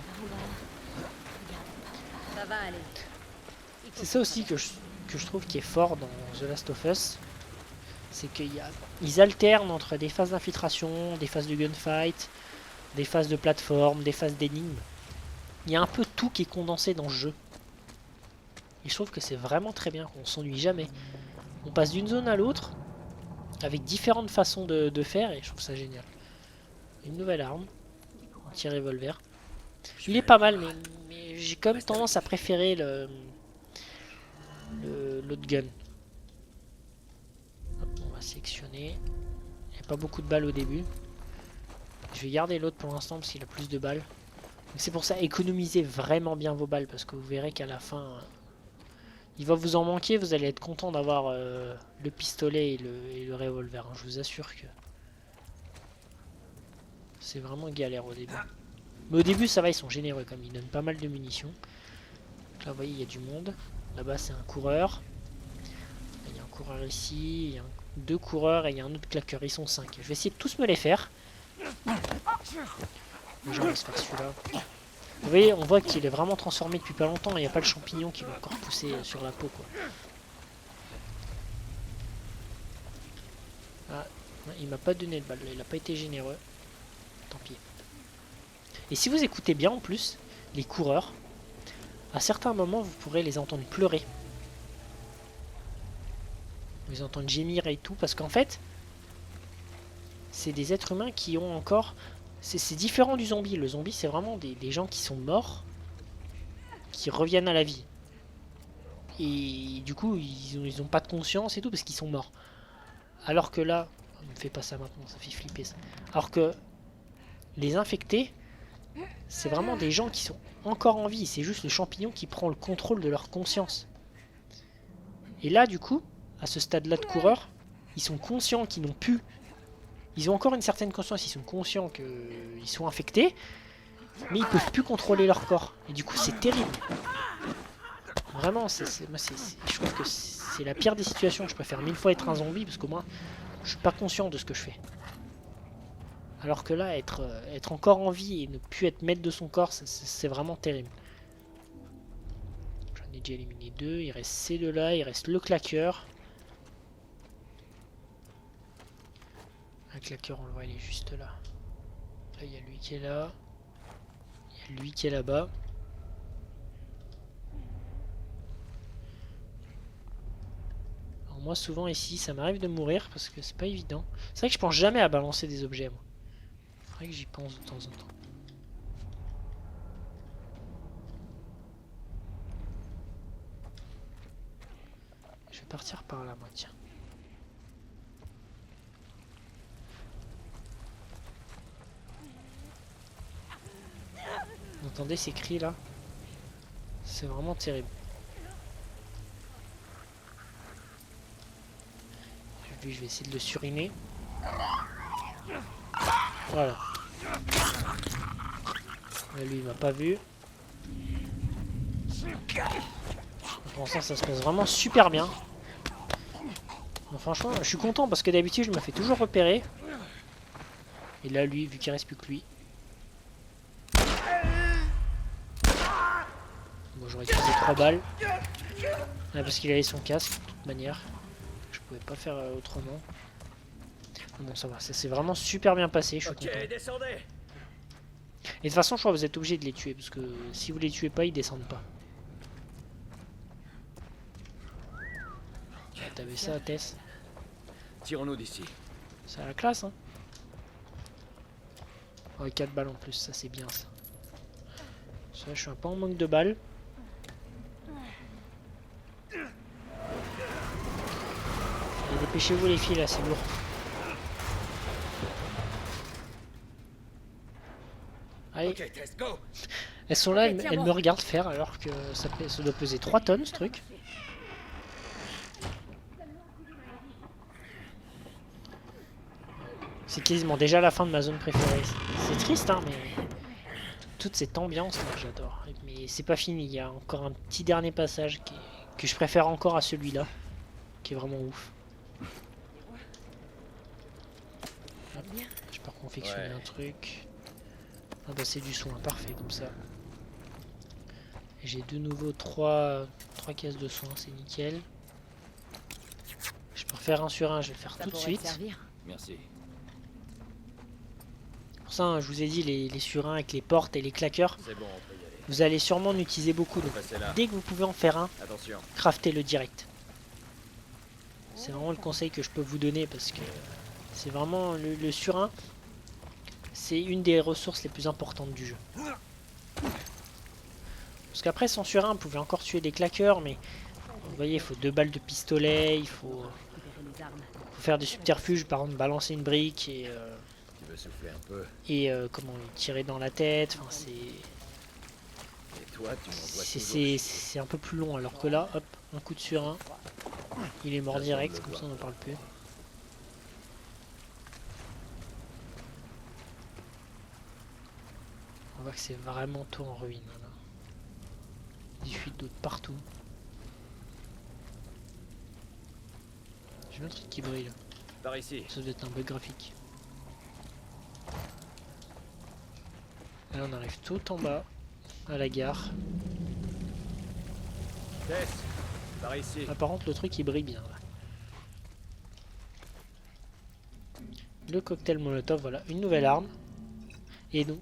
Ça va aller. C'est ça aussi que je trouve qui est fort dans The Last of Us. C'est qu'ils alternent entre des phases d'infiltration, des phases de gunfight, des phases de plateforme, des phases d'énigmes. Il y a un peu tout qui est condensé dans ce jeu. Et je trouve que c'est vraiment très bien, on s'ennuie jamais. On passe d'une zone à l'autre, avec différentes façons de faire, et je trouve ça génial. Une nouvelle arme, un petit revolver. Il est pas mal, mais j'ai quand même tendance à préférer l'autre gun. Hop, on va sélectionner. Il n'y a pas beaucoup de balles au début. Je vais garder l'autre pour l'instant parce qu'il a plus de balles. C'est pour ça, économisez vraiment bien vos balles, parce que vous verrez qu'à la fin... il va vous en manquer, vous allez être content d'avoir le pistolet et le revolver. Hein. Je vous assure que c'est vraiment galère au début. Mais au début ça va, ils sont généreux comme ils donnent pas mal de munitions. Donc là vous voyez il y a du monde. Là-bas c'est un coureur. Il y a un coureur ici, il y a 2 coureurs et il y a un autre claqueur. Ils sont 5. Je vais essayer de tous me les faire. Déjà on va se faire celui-là. Vous voyez, on voit qu'il est vraiment transformé depuis pas longtemps. Il n'y a pas le champignon qui va encore pousser sur la peau, quoi. Ah, il m'a pas donné de balle. Il n'a pas été généreux. Tant pis. Et si vous écoutez bien en plus, les coureurs, à certains moments, vous pourrez les entendre pleurer. Vous les entendre gémir et tout. Parce qu'en fait, c'est des êtres humains qui ont encore... C'est différent du zombie. Le zombie, c'est vraiment des gens qui sont morts, qui reviennent à la vie. Et du coup, ils ont pas de conscience et tout parce qu'ils sont morts. Alors que là, ne fais pas ça maintenant, ça fait flipper ça. Alors que les infectés, c'est vraiment des gens qui sont encore en vie. C'est juste le champignon qui prend le contrôle de leur conscience. Et là, du coup, à ce stade-là de coureur, ils sont conscients qu'ils n'ont plus. Ils ont encore une certaine conscience, ils sont conscients qu'ils sont infectés, mais ils peuvent plus contrôler leur corps. Et du coup, c'est terrible. Vraiment, je trouve que c'est la pire des situations. Je préfère 1000 fois être un zombie parce qu'au moins, je suis pas conscient de ce que je fais. Alors que là, être encore en vie et ne plus être maître de son corps, c'est vraiment terrible. J'en ai déjà éliminé 2. Il reste ces deux-là. Il reste le claqueur. Un claqueur, on le voit, il est juste là. Là, il y a lui qui est là. Il y a lui qui est là-bas. Alors moi, souvent ici, ça m'arrive de mourir parce que c'est pas évident. C'est vrai que je pense jamais à balancer des objets, moi. C'est vrai que j'y pense de temps en temps. Je vais partir par là, moi, tiens. Vous entendez ces cris là? C'est vraiment terrible. Lui, je vais essayer de le suriner. Voilà. Là, lui, il m'a pas vu. Pour l'instant, ça se passe vraiment super bien. Donc, franchement, je suis content parce que d'habitude, je me fais toujours repérer. Et là, lui, vu qu'il reste plus que lui. Bon, j'aurais utilisé 3 balles. Ah, parce qu'il avait son casque, de toute manière. Je pouvais pas faire autrement. Bon, ça va, ça s'est vraiment super bien passé, je suis content. Descendez. Et de toute façon, je crois que vous êtes obligé de les tuer, parce que si vous les tuez pas, ils descendent pas. Ah, t'as vu ça, Tess? Tirons-nous d'ici. C'est à la classe, hein. Oh, 4 balles en plus, ça c'est bien ça. Ça, je suis un peu en manque de balles. Et dépêchez-vous les filles là, c'est lourd. Allez, Ok, Tess, go. elles sont là, Ok, elles me regardent faire alors que ça doit peser 3 tonnes ce truc. C'est quasiment déjà la fin de ma zone préférée. C'est triste, hein, mais toute cette ambiance là, j'adore. Mais c'est pas fini, il y a encore un petit dernier passage que je préfère encore à celui-là, qui est vraiment ouf. Hop, je peux confectionner un truc. Ah bah c'est du soin, parfait comme ça. Et j'ai de nouveau 3 caisses de soins, c'est nickel. Je peux refaire un sur un, je vais le faire Ça tout de pourrait te suite. servir. Merci. Pour ça, hein, je vous ai dit, les surins avec les portes et les claqueurs, C'est bon, on peut y aller. vous allez sûrement en utiliser beaucoup. Donc Passez là. dès que vous pouvez en faire un, Attention. craftez-le direct. C'est vraiment le conseil que je peux vous donner parce que c'est vraiment le surin, c'est une des ressources les plus importantes du jeu. Parce qu'après sans surin, vous pouvez encore tuer des claqueurs, mais vous voyez, il faut 2 balles de pistolet, il faut Récupérer les armes. faire des subterfuges, par exemple balancer une brique et Tu veux souffler un peu? comment tirer dans la tête. Enfin, Et toi, tu m'envoies c'est un peu plus long, alors que là, hop, un coup de surin, il est mort Ça direct, semble comme ça on n'en parle plus. On voit que c'est vraiment tout en ruine. Là. Des fuites d'eau de partout. J'ai vu un truc qui brille là. par ici. Ça doit être un bug graphique. Et là on arrive tout en bas, à la gare. Tess, par ici. Ah, par contre le truc il brille bien là. Le cocktail molotov, voilà, une nouvelle arme. Et donc,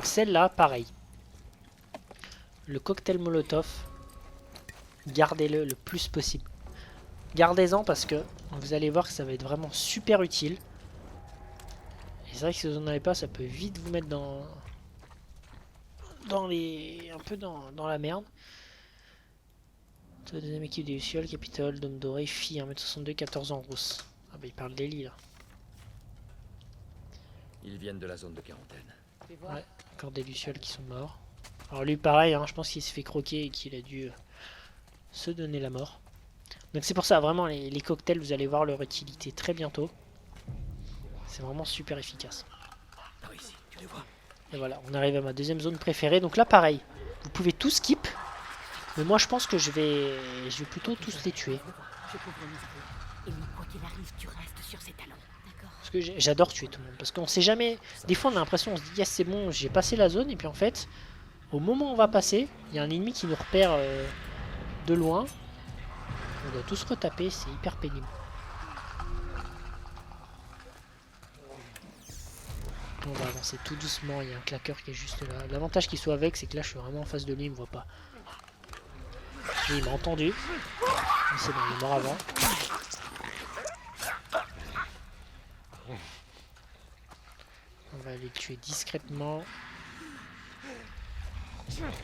celle-là, pareil. Le cocktail molotov, gardez-le le plus possible. Gardez-en parce que vous allez voir que ça va être vraiment super utile. Et c'est vrai que si vous n'en avez pas, ça peut vite vous mettre un peu dans la merde. Deuxième équipe des Lucioles, Capitole, Dôme Doré, fille 1m62, 14 ans, rousse. Ah bah il parle d'Ellie là. Ils viennent de la zone de quarantaine. Tu vois, Ouais, encore des Lucioles qui sont morts. Alors lui pareil, hein, je pense qu'il s'est fait croquer et qu'il a dû se donner la mort. Donc c'est pour ça, vraiment, les cocktails, vous allez voir leur utilité très bientôt. C'est vraiment super efficace. Par ici, tu les vois? Et voilà, on arrive à ma deuxième zone préférée. Donc là pareil, vous pouvez tout skip. Mais moi je pense que je vais plutôt tous les tuer. je couvre les esprits. Ellie, quoi qu'il arrive, tu restes sur ses talons. D'accord. Parce que j'adore tuer tout le monde. Parce qu'on sait jamais. Des fois on a l'impression, on se dit yes c'est bon, j'ai passé la zone. Et puis en fait, au moment où on va passer, il y a un ennemi qui nous repère de loin. On doit tous retaper, c'est hyper pénible. On va avancer tout doucement, il y a un claqueur qui est juste là. L'avantage qu'il soit avec, c'est que là je suis vraiment en face de lui, il me voit pas. Et il m'a entendu. Mais c'est bon, il est mort avant. On va aller le tuer discrètement.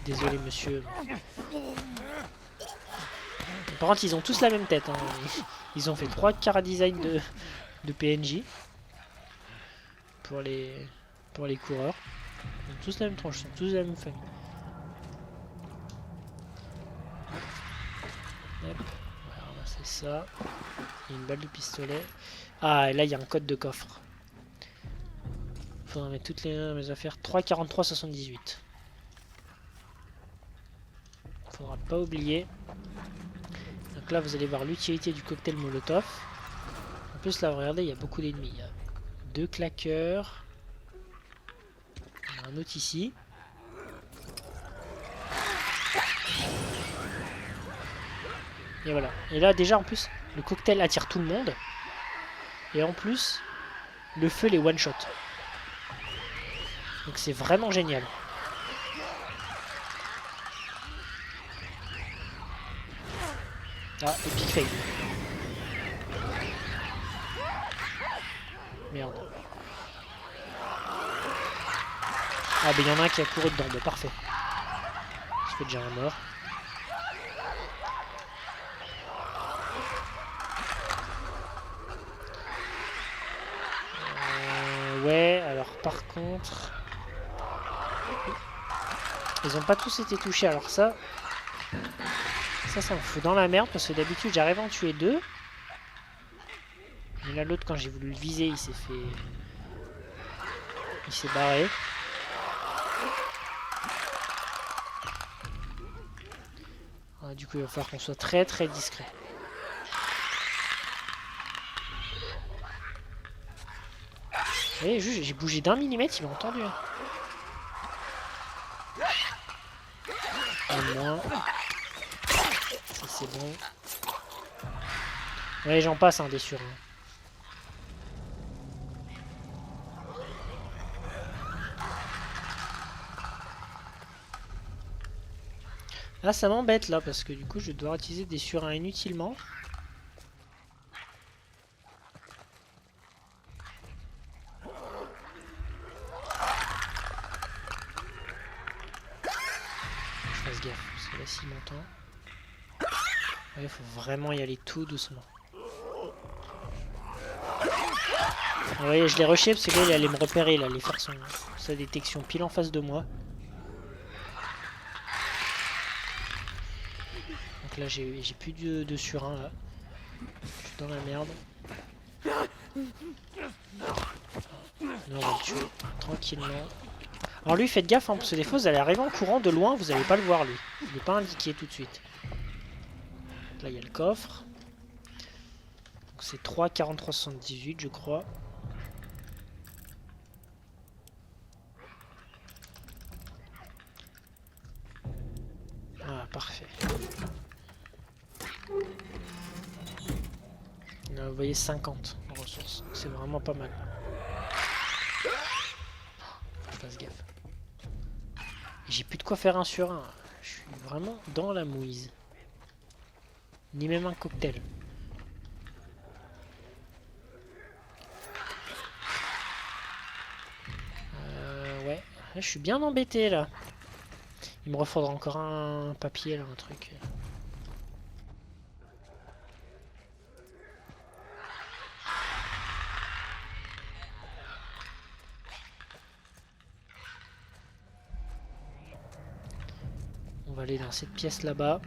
Désolé monsieur. Par contre ils ont tous la même tête. Hein. Ils ont fait 3 cara design de PNJ. Pour les coureurs. Ils ont tous la même tranche, ils sont tous de la même famille. Hop, on va ramasser ça. Il y a une balle de pistolet. Ah, et là il y a un code de coffre. Faudra mettre toutes mes affaires. 3,43,78. Faudra pas oublier. Donc là vous allez voir l'utilité du cocktail Molotov. En plus là regardez, il y a beaucoup d'ennemis. Il y a 2 claqueurs. Il y en a un autre ici. Et voilà. Et là déjà en plus le cocktail attire tout le monde. Et en plus le feu les one shot. Donc c'est vraiment génial. Ah, epic fail. Merde. Ah bah il y en a un qui a couru dedans, bah parfait. Ça fait déjà un mort. Ouais, alors par contre... Ils ont pas tous été touchés, alors ça me fout dans la merde parce que d'habitude j'arrive à en tuer 2. Mais là l'autre quand j'ai voulu le viser il s'est fait... Il s'est barré. Ah, du coup il va falloir qu'on soit très très discret. Vous voyez, juste j'ai bougé d'1 millimètre, il m'a entendu. Hein. Un moins. Ça c'est bon. Ouais j'en passe un des sûrs. Hein. Là ça m'embête là parce que du coup je vais devoir utiliser des surins inutilement. Je fasse gaffe parce que là s'il m'entend. Ouais, faut vraiment y aller tout doucement. Vous voyez je l'ai rushé parce que là il allait me repérer, il allait faire sa détection pile en face de moi. Donc là j'ai plus de surin là. Je suis dans la merde. Là on va le tuer tranquillement. Alors lui faites gaffe hein, parce que des fois vous allez arriver en courant de loin, vous allez pas le voir lui. Il n'est pas indiqué tout de suite. Donc là il y a le coffre. C'est 3,43,78 je crois. Ah parfait. Là, vous voyez 50 en ressources. C'est vraiment pas mal. Je fasse gaffe. J'ai plus de quoi faire un sur un. Je suis vraiment dans la mouise. Ni même un cocktail. Ouais. Là, je suis bien embêté là. Il me refaudra encore un papier là, un truc. va aller dans cette pièce là-bas.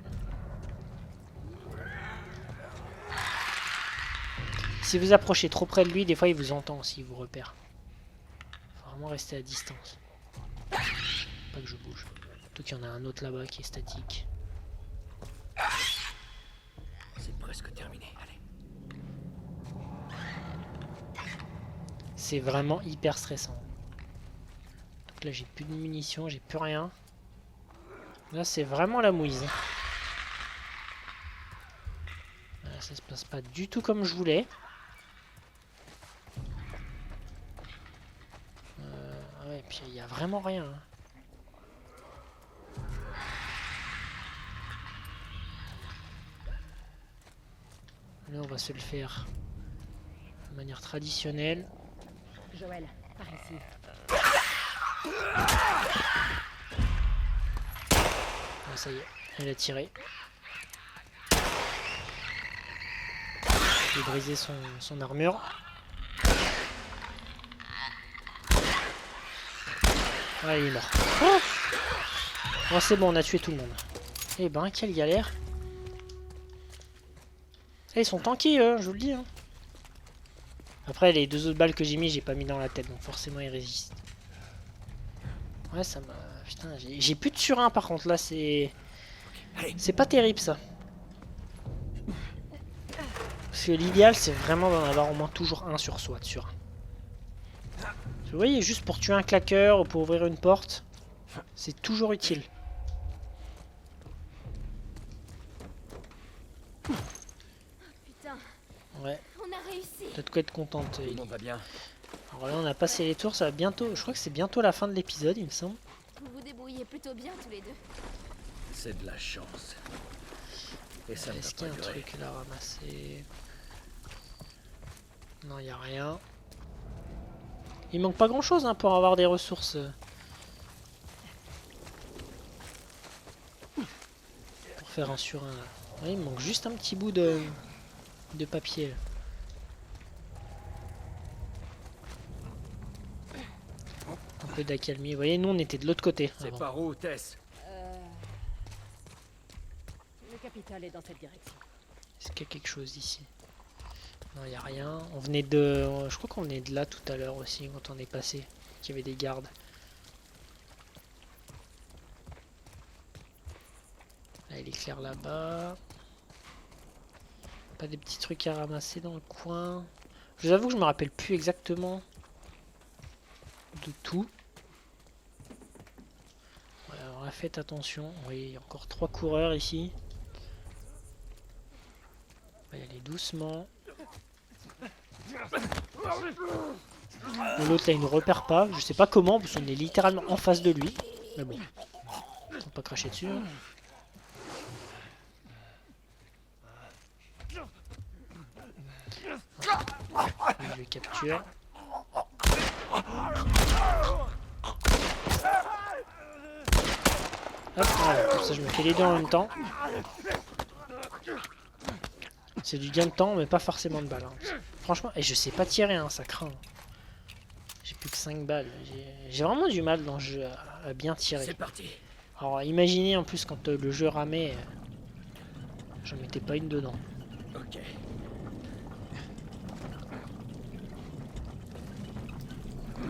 Si vous approchez trop près de lui, des fois il vous entend aussi, il vous repère. Faut vraiment rester à distance. Pas que je bouge. Surtout qu'il y en a un autre là-bas qui est statique. C'est presque terminé, allez. C'est vraiment hyper stressant. Donc là j'ai plus de munitions, j'ai plus rien. Là c'est vraiment la mouise. Là, ça se passe pas du tout comme je voulais. Ouais, et puis il y a vraiment rien. Hein. Là on va se le faire de manière traditionnelle. Joël, par ici. Ah, ça y est, elle a tiré. J'ai brisé son armure. Ah, il est mort. Oh, bon, c'est bon, on a tué tout le monde. Eh ben, quelle galère. Eh, ils sont tankés, je vous le dis. Hein. Après, les 2 autres balles que j'ai mis, j'ai pas mis dans la tête, donc forcément, ils résistent. Ouais, ça m'a... Putain, j'ai plus de surin, par contre, là, c'est... C'est pas terrible, ça. Parce que l'idéal, c'est vraiment d'en avoir au moins toujours un sur soi, de surin. Vous voyez, juste pour tuer un claqueur ou pour ouvrir une porte, c'est toujours utile. Putain, Ouais, on a réussi. t'as de quoi être contente. Tout le monde va bien. Alors là, on a passé les tours, ça va bientôt... Je crois que c'est bientôt la fin de l'épisode, il me semble. Vous vous débrouillez plutôt bien tous les deux. C'est de la chance. Et ça ne Est-ce va qu'il y pas a un durer. truc là à ramasser? Non, il n'y a rien. Il manque pas grand-chose hein, pour avoir des ressources. Pour faire un surin. Là. Ouais, il me manque juste un petit bout de papier. Là. Un peu d'accalmie. Vous voyez, nous on était de l'autre côté. C'est avant. par où, Tess? Le capital est dans cette direction. Est-ce qu'il y a quelque chose ici? Non, il n'y a rien. On venait de... Je crois qu'on venait de là tout à l'heure aussi, quand on est passé. Qu'il y avait des gardes. Là, il est clair là-bas. Pas des petits trucs à ramasser dans le coin. Je vous avoue que je me rappelle plus exactement de tout. Ouais, alors là, faites attention. Oui, il y a encore 3 coureurs ici. On va y aller doucement. L'autre là il ne repère pas, je sais pas comment parce qu'on est littéralement en face de lui. Mais bon, faut pas cracher dessus. Hein. Je le capture. Hop, voilà, comme ça je me fais les deux en même temps. C'est du gain de temps mais pas forcément de balles. Hein. Franchement, et je sais pas tirer, hein, ça craint. J'ai plus que 5 balles. J'ai vraiment du mal dans le jeu à bien tirer. C'est parti. Alors imaginez en plus quand le jeu ramait, j'en mettais pas une dedans. Ok.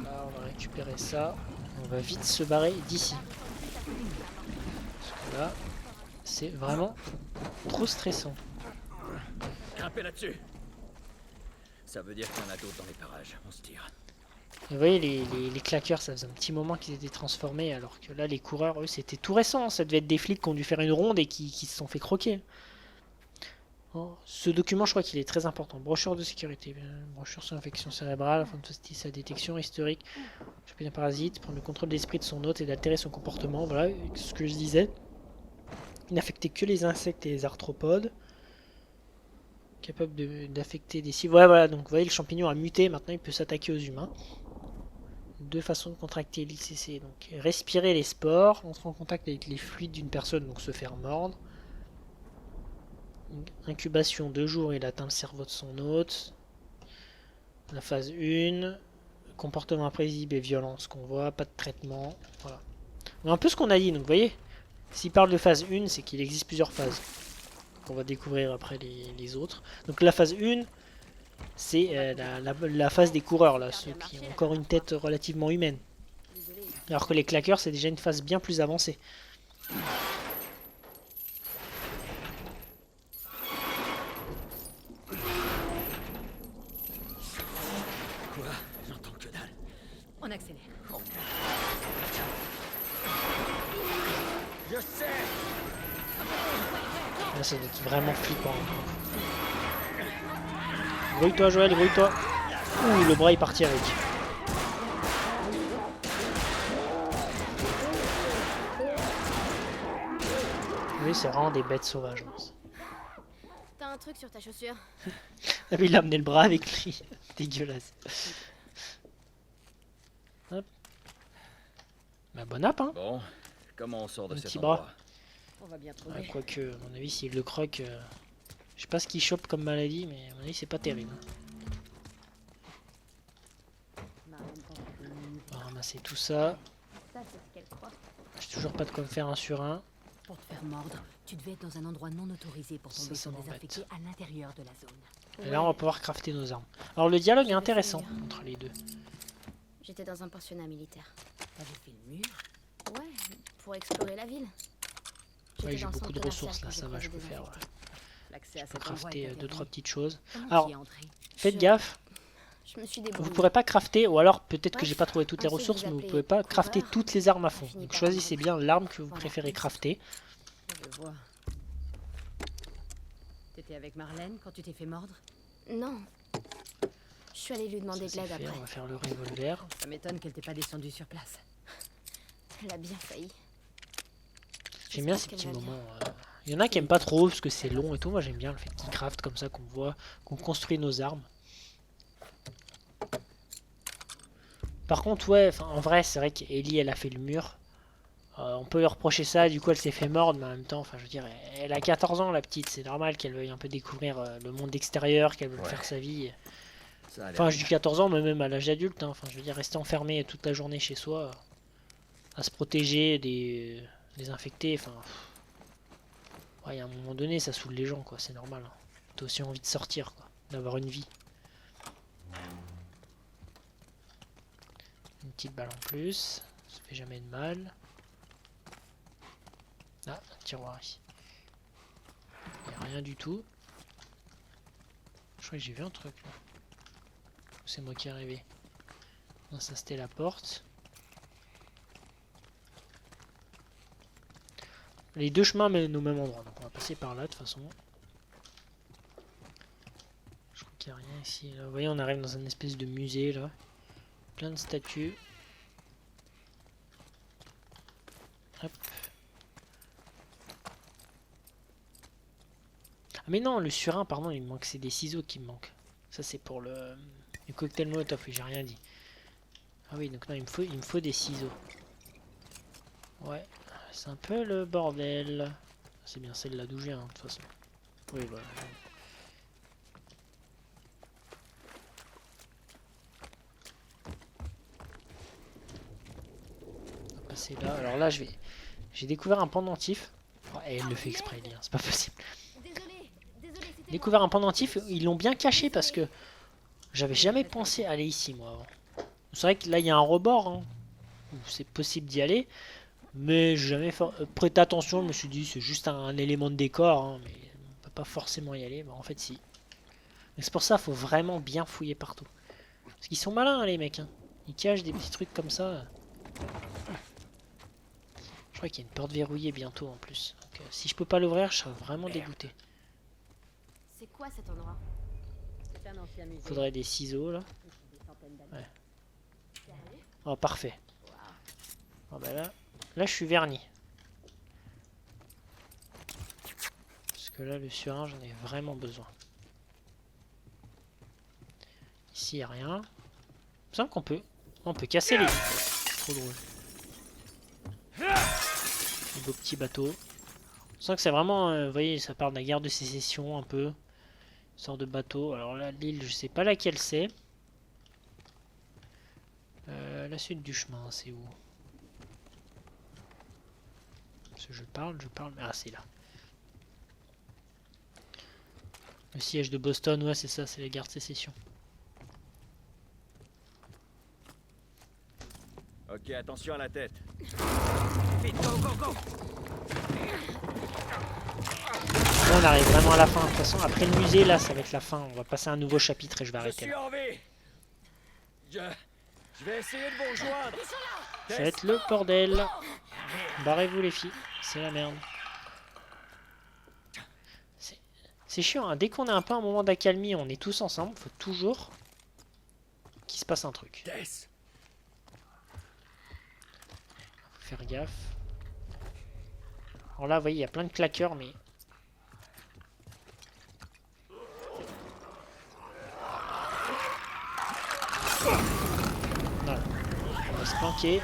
Là on va récupérer ça. On va vite se barrer d'ici. Parce que là, c'est vraiment trop stressant. Grimpez là-dessus. Ça veut dire qu'il y en a d'autres dans les parages. On se tire. Vous voyez, les claqueurs, ça faisait un petit moment qu'ils étaient transformés, alors que là, les coureurs, eux, c'était tout récent. Ça devait être des flics qui ont dû faire une ronde et qui se sont fait croquer. Oh, ce document, je crois qu'il est très important. Brochure de sécurité. Brochure sur l'infection cérébrale, afin de faciliter sa détection historique. Choper un parasite, prendre le contrôle de l'esprit de son hôte et d'altérer son comportement. Voilà ce que je disais. Il n'affectait que les insectes et les arthropodes. Capable d'affecter des cibles. Ouais, voilà, donc vous voyez, le champignon a muté. Maintenant, il peut s'attaquer aux humains. 2 façons de contracter l'ICC. Donc, respirer les spores, entrer en contact avec les fluides d'une personne, donc se faire mordre. Incubation 2 jours, il atteint le cerveau de son hôte. La phase 1, comportement imprévisible et violence qu'on voit, pas de traitement. Voilà. Un peu ce qu'on a dit, donc vous voyez, S'il parle de phase 1, c'est qu'il existe plusieurs phases. On va découvrir après les autres. Donc la phase 1, c'est la phase des coureurs, là, ceux qui ont encore une tête relativement humaine. Désolée. Alors que les claqueurs, c'est déjà une phase bien plus avancée. Quoi? J'entends que dalle. On accélère. Je sais! Là, ça doit être vraiment flippant. Grouille-toi, Joël, grouille-toi. Ouh, le bras est parti avec. Oui, c'est vraiment des bêtes sauvages. T'as un truc sur ta chaussure? Ah, mais il a amené le bras avec lui. Dégueulasse. Hop. Bah, bon app, hein. Bon, comment on sort de Un cet petit bras. endroit? On va bien Ouais, trouver. quoique, à mon avis, s'il le croque, je sais pas ce qu'il chope comme maladie, mais à mon avis, c'est pas terrible. Marlène pense que c'est une On va ramasser tout ça. Ça, c'est ce qu'elle croit. J'ai toujours pas de quoi me faire un sur un. Pour te faire mordre, tu devais être dans un endroit non autorisé pour tomber Ça sur des m'embête. infectés à l'intérieur de la zone. Et là, on va pouvoir crafter nos armes. Alors, le dialogue est intéressant entre les deux. J'étais dans un pensionnat militaire. T'avais fait le mur. Ouais, pour explorer la ville. Ouais, J'étais j'ai dans le beaucoup de centre commercial ressources là, quand j'ai ça va, croisé je peux des faire. infectés. L'accès Je à peux cet endroit crafter est 2-3 interdit. petites choses. Comment Alors, tu y es entré? faites gaffe, Je me suis vous débrouillée. pourrez pas crafter, ou alors peut-être que Bref, j'ai pas trouvé toutes les ensuite, ressources, vous mais vous appelez pouvez pas coureur, crafter toutes les armes à on fond. finit Donc par choisissez me bien l'arme que vous Voilà, préférez comme ça. crafter. Je vois. T'étais avec Marlène quand tu t'es fait mordre? Non. Je suis allée lui demander Ça, de c'est l'aide fait, après. on va faire le revolver. Ça m'étonne qu'elle t'ait pas descendu sur place. Elle a bien failli. J'aime bien ces J'espère petits qu'elle va bien. moments. Il y en a qui aiment pas trop parce que c'est long et tout. Moi j'aime bien le fait qu'ils craftent comme ça, qu'on voit, qu'on construit nos armes. Par contre, ouais, en vrai, c'est vrai qu'Ellie elle a fait le mur. On peut lui reprocher ça, du coup elle s'est fait mordre, mais en même temps, enfin je veux dire, elle a 14 ans la petite, c'est normal qu'elle veuille un peu découvrir le monde extérieur, qu'elle veuille Ouais. faire sa vie. Ça a l'air Enfin, je bien. dis 14 ans, mais même à l'âge adulte, hein. Enfin, je veux dire, rester enfermé toute la journée chez soi, à se protéger des infectés, enfin. Ouais, à un moment donné, ça saoule les gens, quoi, c'est normal. Hein. T'as aussi envie de sortir, quoi, d'avoir une vie. Une petite balle en plus, ça fait jamais de mal. Ah, un tiroir ici. Y a rien du tout. Je crois que j'ai vu un truc là. Ou c'est moi qui est arrivé. Non, ça c'était la porte. Les deux chemins mènent au même endroit, donc on va passer par là de toute façon. Je crois qu'il n'y a rien ici. Là. Vous voyez, on arrive dans une espèce de musée là. Plein de statues. Hop. Ah mais non, le surin, pardon, il me manque, c'est des ciseaux qui me manquent. Ça c'est pour le cocktail molotov, oui, j'ai rien dit. Ah oui, donc non, il me faut des ciseaux. Ouais, c'est un peu le bordel. C'est bien celle-là d'où je viens, de toute façon. Oui, voilà. On va passer là. Alors là, j'ai découvert un pendentif. Oh, et elle le fait exprès, Ellie, hein, c'est pas possible. Désolée, c'était Découvert un pendentif, ils l'ont bien caché parce que j'avais jamais pensé aller ici, moi, avant. C'est vrai que là, il y a un rebord, hein, où c'est possible d'y aller. Mais j'ai jamais prêté attention, je me suis dit c'est juste un élément de décor, hein, mais on peut pas forcément y aller. Bah, en fait si. Mais c'est pour ça faut vraiment bien fouiller partout. Parce qu'ils sont malins hein, les mecs. Hein. Ils cachent des petits trucs comme ça. Je crois qu'il y a une porte verrouillée bientôt en plus. Donc, si je peux pas l'ouvrir, je serais vraiment dégoûté. C'est quoi cet endroit? C'est un ancien musée. Faudrait des ciseaux là. Des centaines d'années. Ouais. Oh parfait. Oh, bah là je suis verni. Parce que là le surin j'en ai vraiment besoin. Ici y a rien. Il me semble on peut casser les vitres. Trop drôle. Un beau petit bateau. On sent que c'est vraiment, vous voyez, ça parle de la guerre de sécession un peu. Une sorte de bateau. Alors là l'île je sais pas laquelle c'est. La suite du chemin c'est où? Je parle, mais ah c'est là. Le siège de Boston, ouais c'est ça, c'est la guerre de sécession. Ok, attention à la tête. Là on arrive vraiment à la fin, de toute façon après le musée là ça va être la fin, on va passer à un nouveau chapitre et je vais Je arrêter suis là. en vie. Je vais essayer de vous rejoindre. Ça va être le bordel. Barrez-vous les filles, c'est la merde. C'est chiant, hein. Dès qu'on a un peu un moment d'accalmie, on est tous ensemble, faut toujours qu'il se passe un truc. Tess. Faut faire gaffe. Alors là, vous voyez, il y a plein de claqueurs, mais... Voilà. On va se planquer.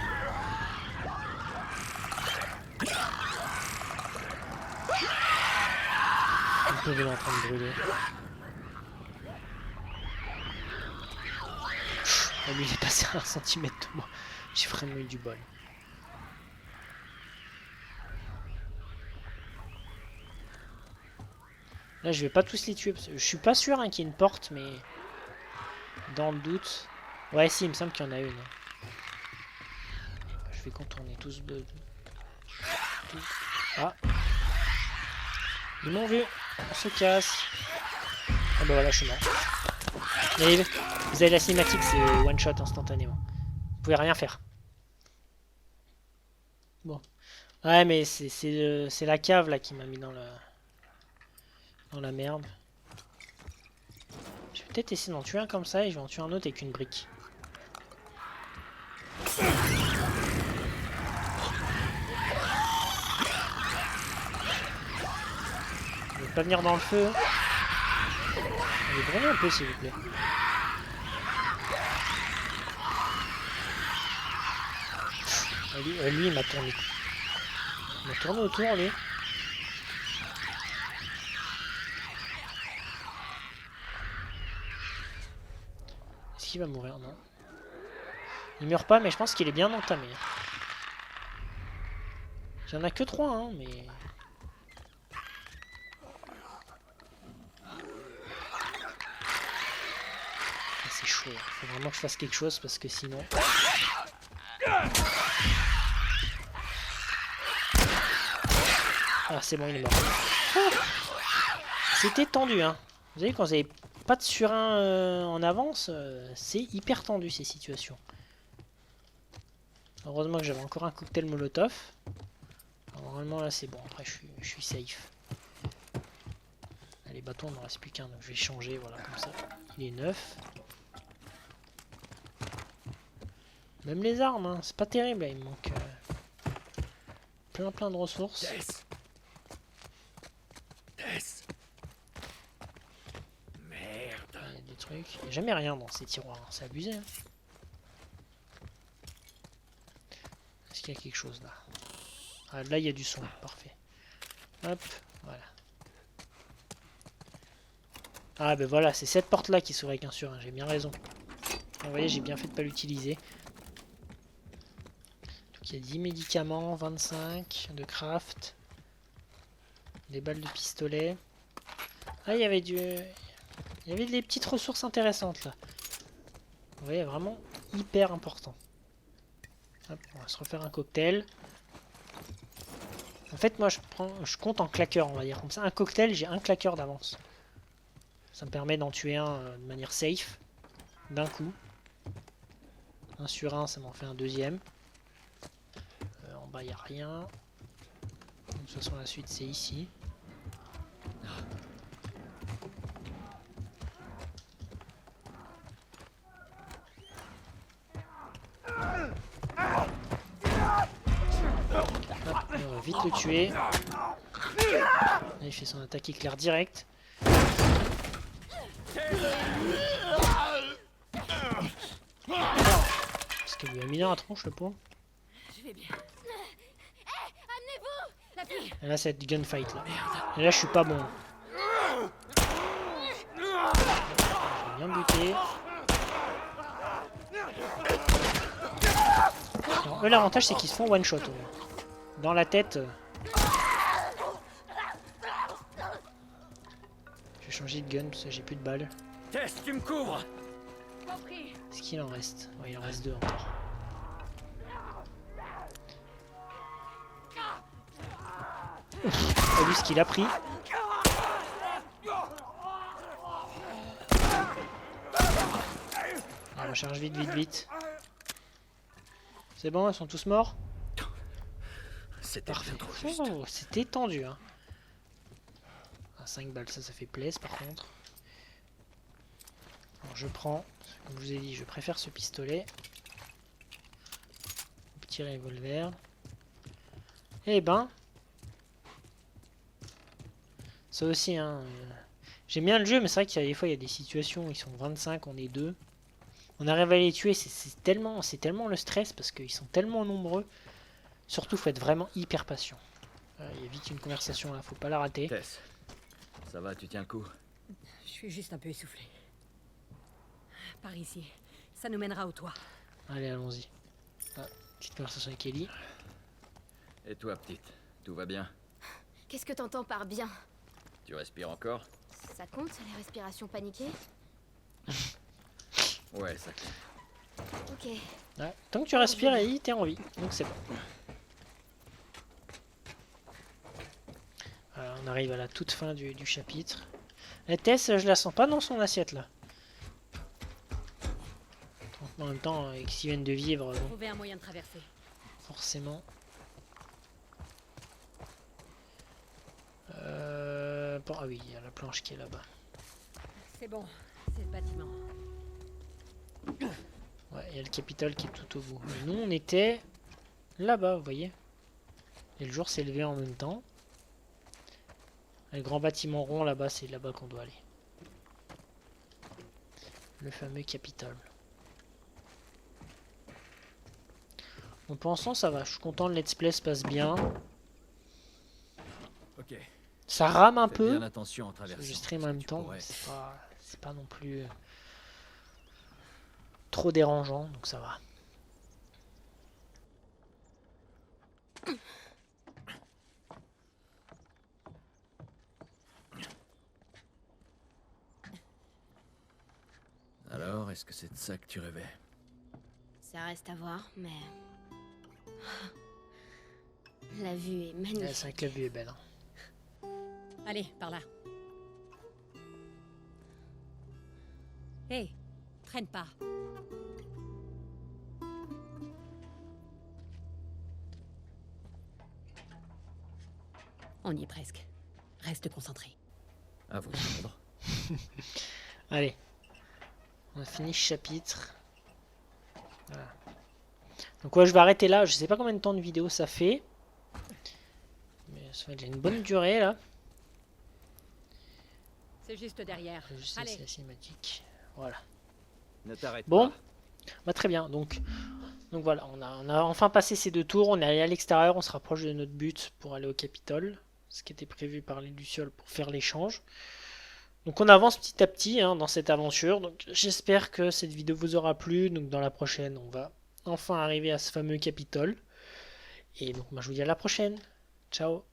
Le vélo en train de brûler. Oh, lui il est passé à 1 centimètre de moi. J'ai vraiment eu du bol. Là je vais pas tous les tuer. Parce que je suis pas sûr hein, qu'il y ait une porte, mais dans le doute. Ouais si il me semble qu'il y en a une. Je vais contourner tous deux. Ah. Ils m'ont vu. On se casse. Ah bah voilà, je suis mort. Mais vous avez la cinématique, c'est one shot instantanément. Vous pouvez rien faire. Bon. Ouais, mais c'est la cave là qui m'a mis dans la merde. Je vais peut-être essayer d'en tuer un comme ça et je vais en tuer un autre avec une brique. Pas venir dans le feu. Allez, brûlez un peu s'il vous plaît. Lui il m'a tourné. Il m'a tourné autour lui. Est-ce qu'il va mourir? Non. Il meurt pas mais je pense qu'il est bien entamé. Il y en a que 3 hein mais... C'est chaud, faut vraiment que je fasse quelque chose parce que sinon... Ah c'est bon il est mort. C'était tendu hein. Vous savez quand vous avez pas de surin en avance, c'est hyper tendu ces situations. Heureusement que j'avais encore un cocktail molotov. Alors, normalement là c'est bon, après je suis safe. Les bâtons, il ne reste plus qu'un, donc je vais changer, voilà, comme ça. Il est neuf. Même les armes, hein, c'est pas terrible, là, il me manque plein de ressources. Tess. Merde. Il y a des trucs. Il n'y a jamais rien dans ces tiroirs, hein, c'est abusé. Hein. Est-ce qu'il y a quelque chose là? Ah, là, il y a du son, parfait. Hop, voilà. Ah ben voilà, c'est cette porte là qui s'ouvre avec un surin, j'ai bien raison. Vous voyez, j'ai bien fait de pas l'utiliser. Donc il y a 10 médicaments, 25 de craft, des balles de pistolet. Ah il y avait des petites ressources intéressantes là. Vous voyez, vraiment hyper important. Hop, on va se refaire un cocktail. En fait moi je compte en claqueur, on va dire. Comme ça, un cocktail, j'ai un claqueur d'avance. Ça me permet d'en tuer un de manière safe, d'un coup. Un sur un, ça m'en fait un deuxième. En bas, il n'y a rien. De toute façon, la suite, c'est ici. Hop, on va vite le tuer. Là, il fait son attaque éclair direct. Parce qu'il lui a mis dans la tronche le pauvre. Je vais bien. Amenez-vous la fille. Et là c'est du gunfight là. Et là je suis pas bon. Je vais bien buter. Alors, eux l'avantage c'est qu'ils se font one shot. Dans la tête, Je vais changer de gun parce que j'ai plus de balles. Tess, tu me couvres. Est-ce qu'il en reste? Ouais, il en reste 2 encore. T'as vu ce qu'il a pris? On recharge vite, vite, vite. C'est bon, ils sont tous morts? C'était Parfait. bien trop juste. Oh, c'était tendu, hein. 5 balles, ça fait plaisir par contre. Alors je prends, comme je vous ai dit, je préfère ce pistolet. Petit revolver. Eh ben. Ça aussi, hein. J'aime bien le jeu, mais c'est vrai qu'il y a des fois, il y a des situations où ils sont 25, on est 2. On arrive à les tuer, c'est tellement le stress parce qu'ils sont tellement nombreux. Surtout, faut être vraiment hyper patient. Il y a vite une conversation là, faut pas la rater. Tess, ça va, tu tiens le coup. Je suis juste un peu essoufflée. Par ici. Ça nous mènera au toit. Allez, allons-y. Ah, petite conversation avec Ellie. Et toi, petite, tout va bien? Qu'est-ce que t'entends par bien? Tu respires encore? Ça compte, les respirations paniquées? Ouais, ça compte. Ok. Ouais, tant que tu respires, Ellie, t'es en vie. Donc c'est bon. Voilà, on arrive à la toute fin du chapitre. La Tess, je la sens pas dans son assiette là. En même temps, avec ce qu'ils viennent de vivre, bon, Trouver un moyen de traverser. forcément. Bon, ah oui, il y a la planche qui est là-bas. C'est bon, c'est le bâtiment. Ouais, il y a le Capitole qui est tout au bout. Mais nous, on était là-bas, vous voyez. Et le jour s'est levé en même temps. Le grand bâtiment rond là-bas, c'est là-bas qu'on doit aller. Le fameux Capitole. En pensant, ça va. Je suis content, le let's play se passe bien. Ok. Ça rame un Fais peu. bien attention en traversant. Je stream en parce que même tu temps. pourrais. C'est pas non plus trop dérangeant, donc ça va. Alors, est-ce que c'est de ça que tu rêvais? Ça reste à voir, mais... La vue est Ouais, magnifique. c'est vrai que la vue est belle. Hein. Allez, par là. Hé, traîne pas. On y est presque. Reste concentré. À vos ordres. Allez. On a fini ce chapitre. Voilà. Donc ouais, je vais arrêter là. Je sais pas combien de temps de vidéo ça fait. Mais ça va être une bonne durée là. C'est juste derrière. Juste Allez. la cinématique. Voilà. Ne t'arrête Bon. pas. Bah, très bien. Donc voilà, on a enfin passé ces 2 tours. On est allé à l'extérieur. On se rapproche de notre but pour aller au Capitole. Ce qui était prévu par les Lucioles pour faire l'échange. Donc on avance petit à petit hein, dans cette aventure. Donc j'espère que cette vidéo vous aura plu. Donc dans la prochaine, on va enfin arriver à ce fameux Capitole. Et donc moi je vous dis à la prochaine. Ciao.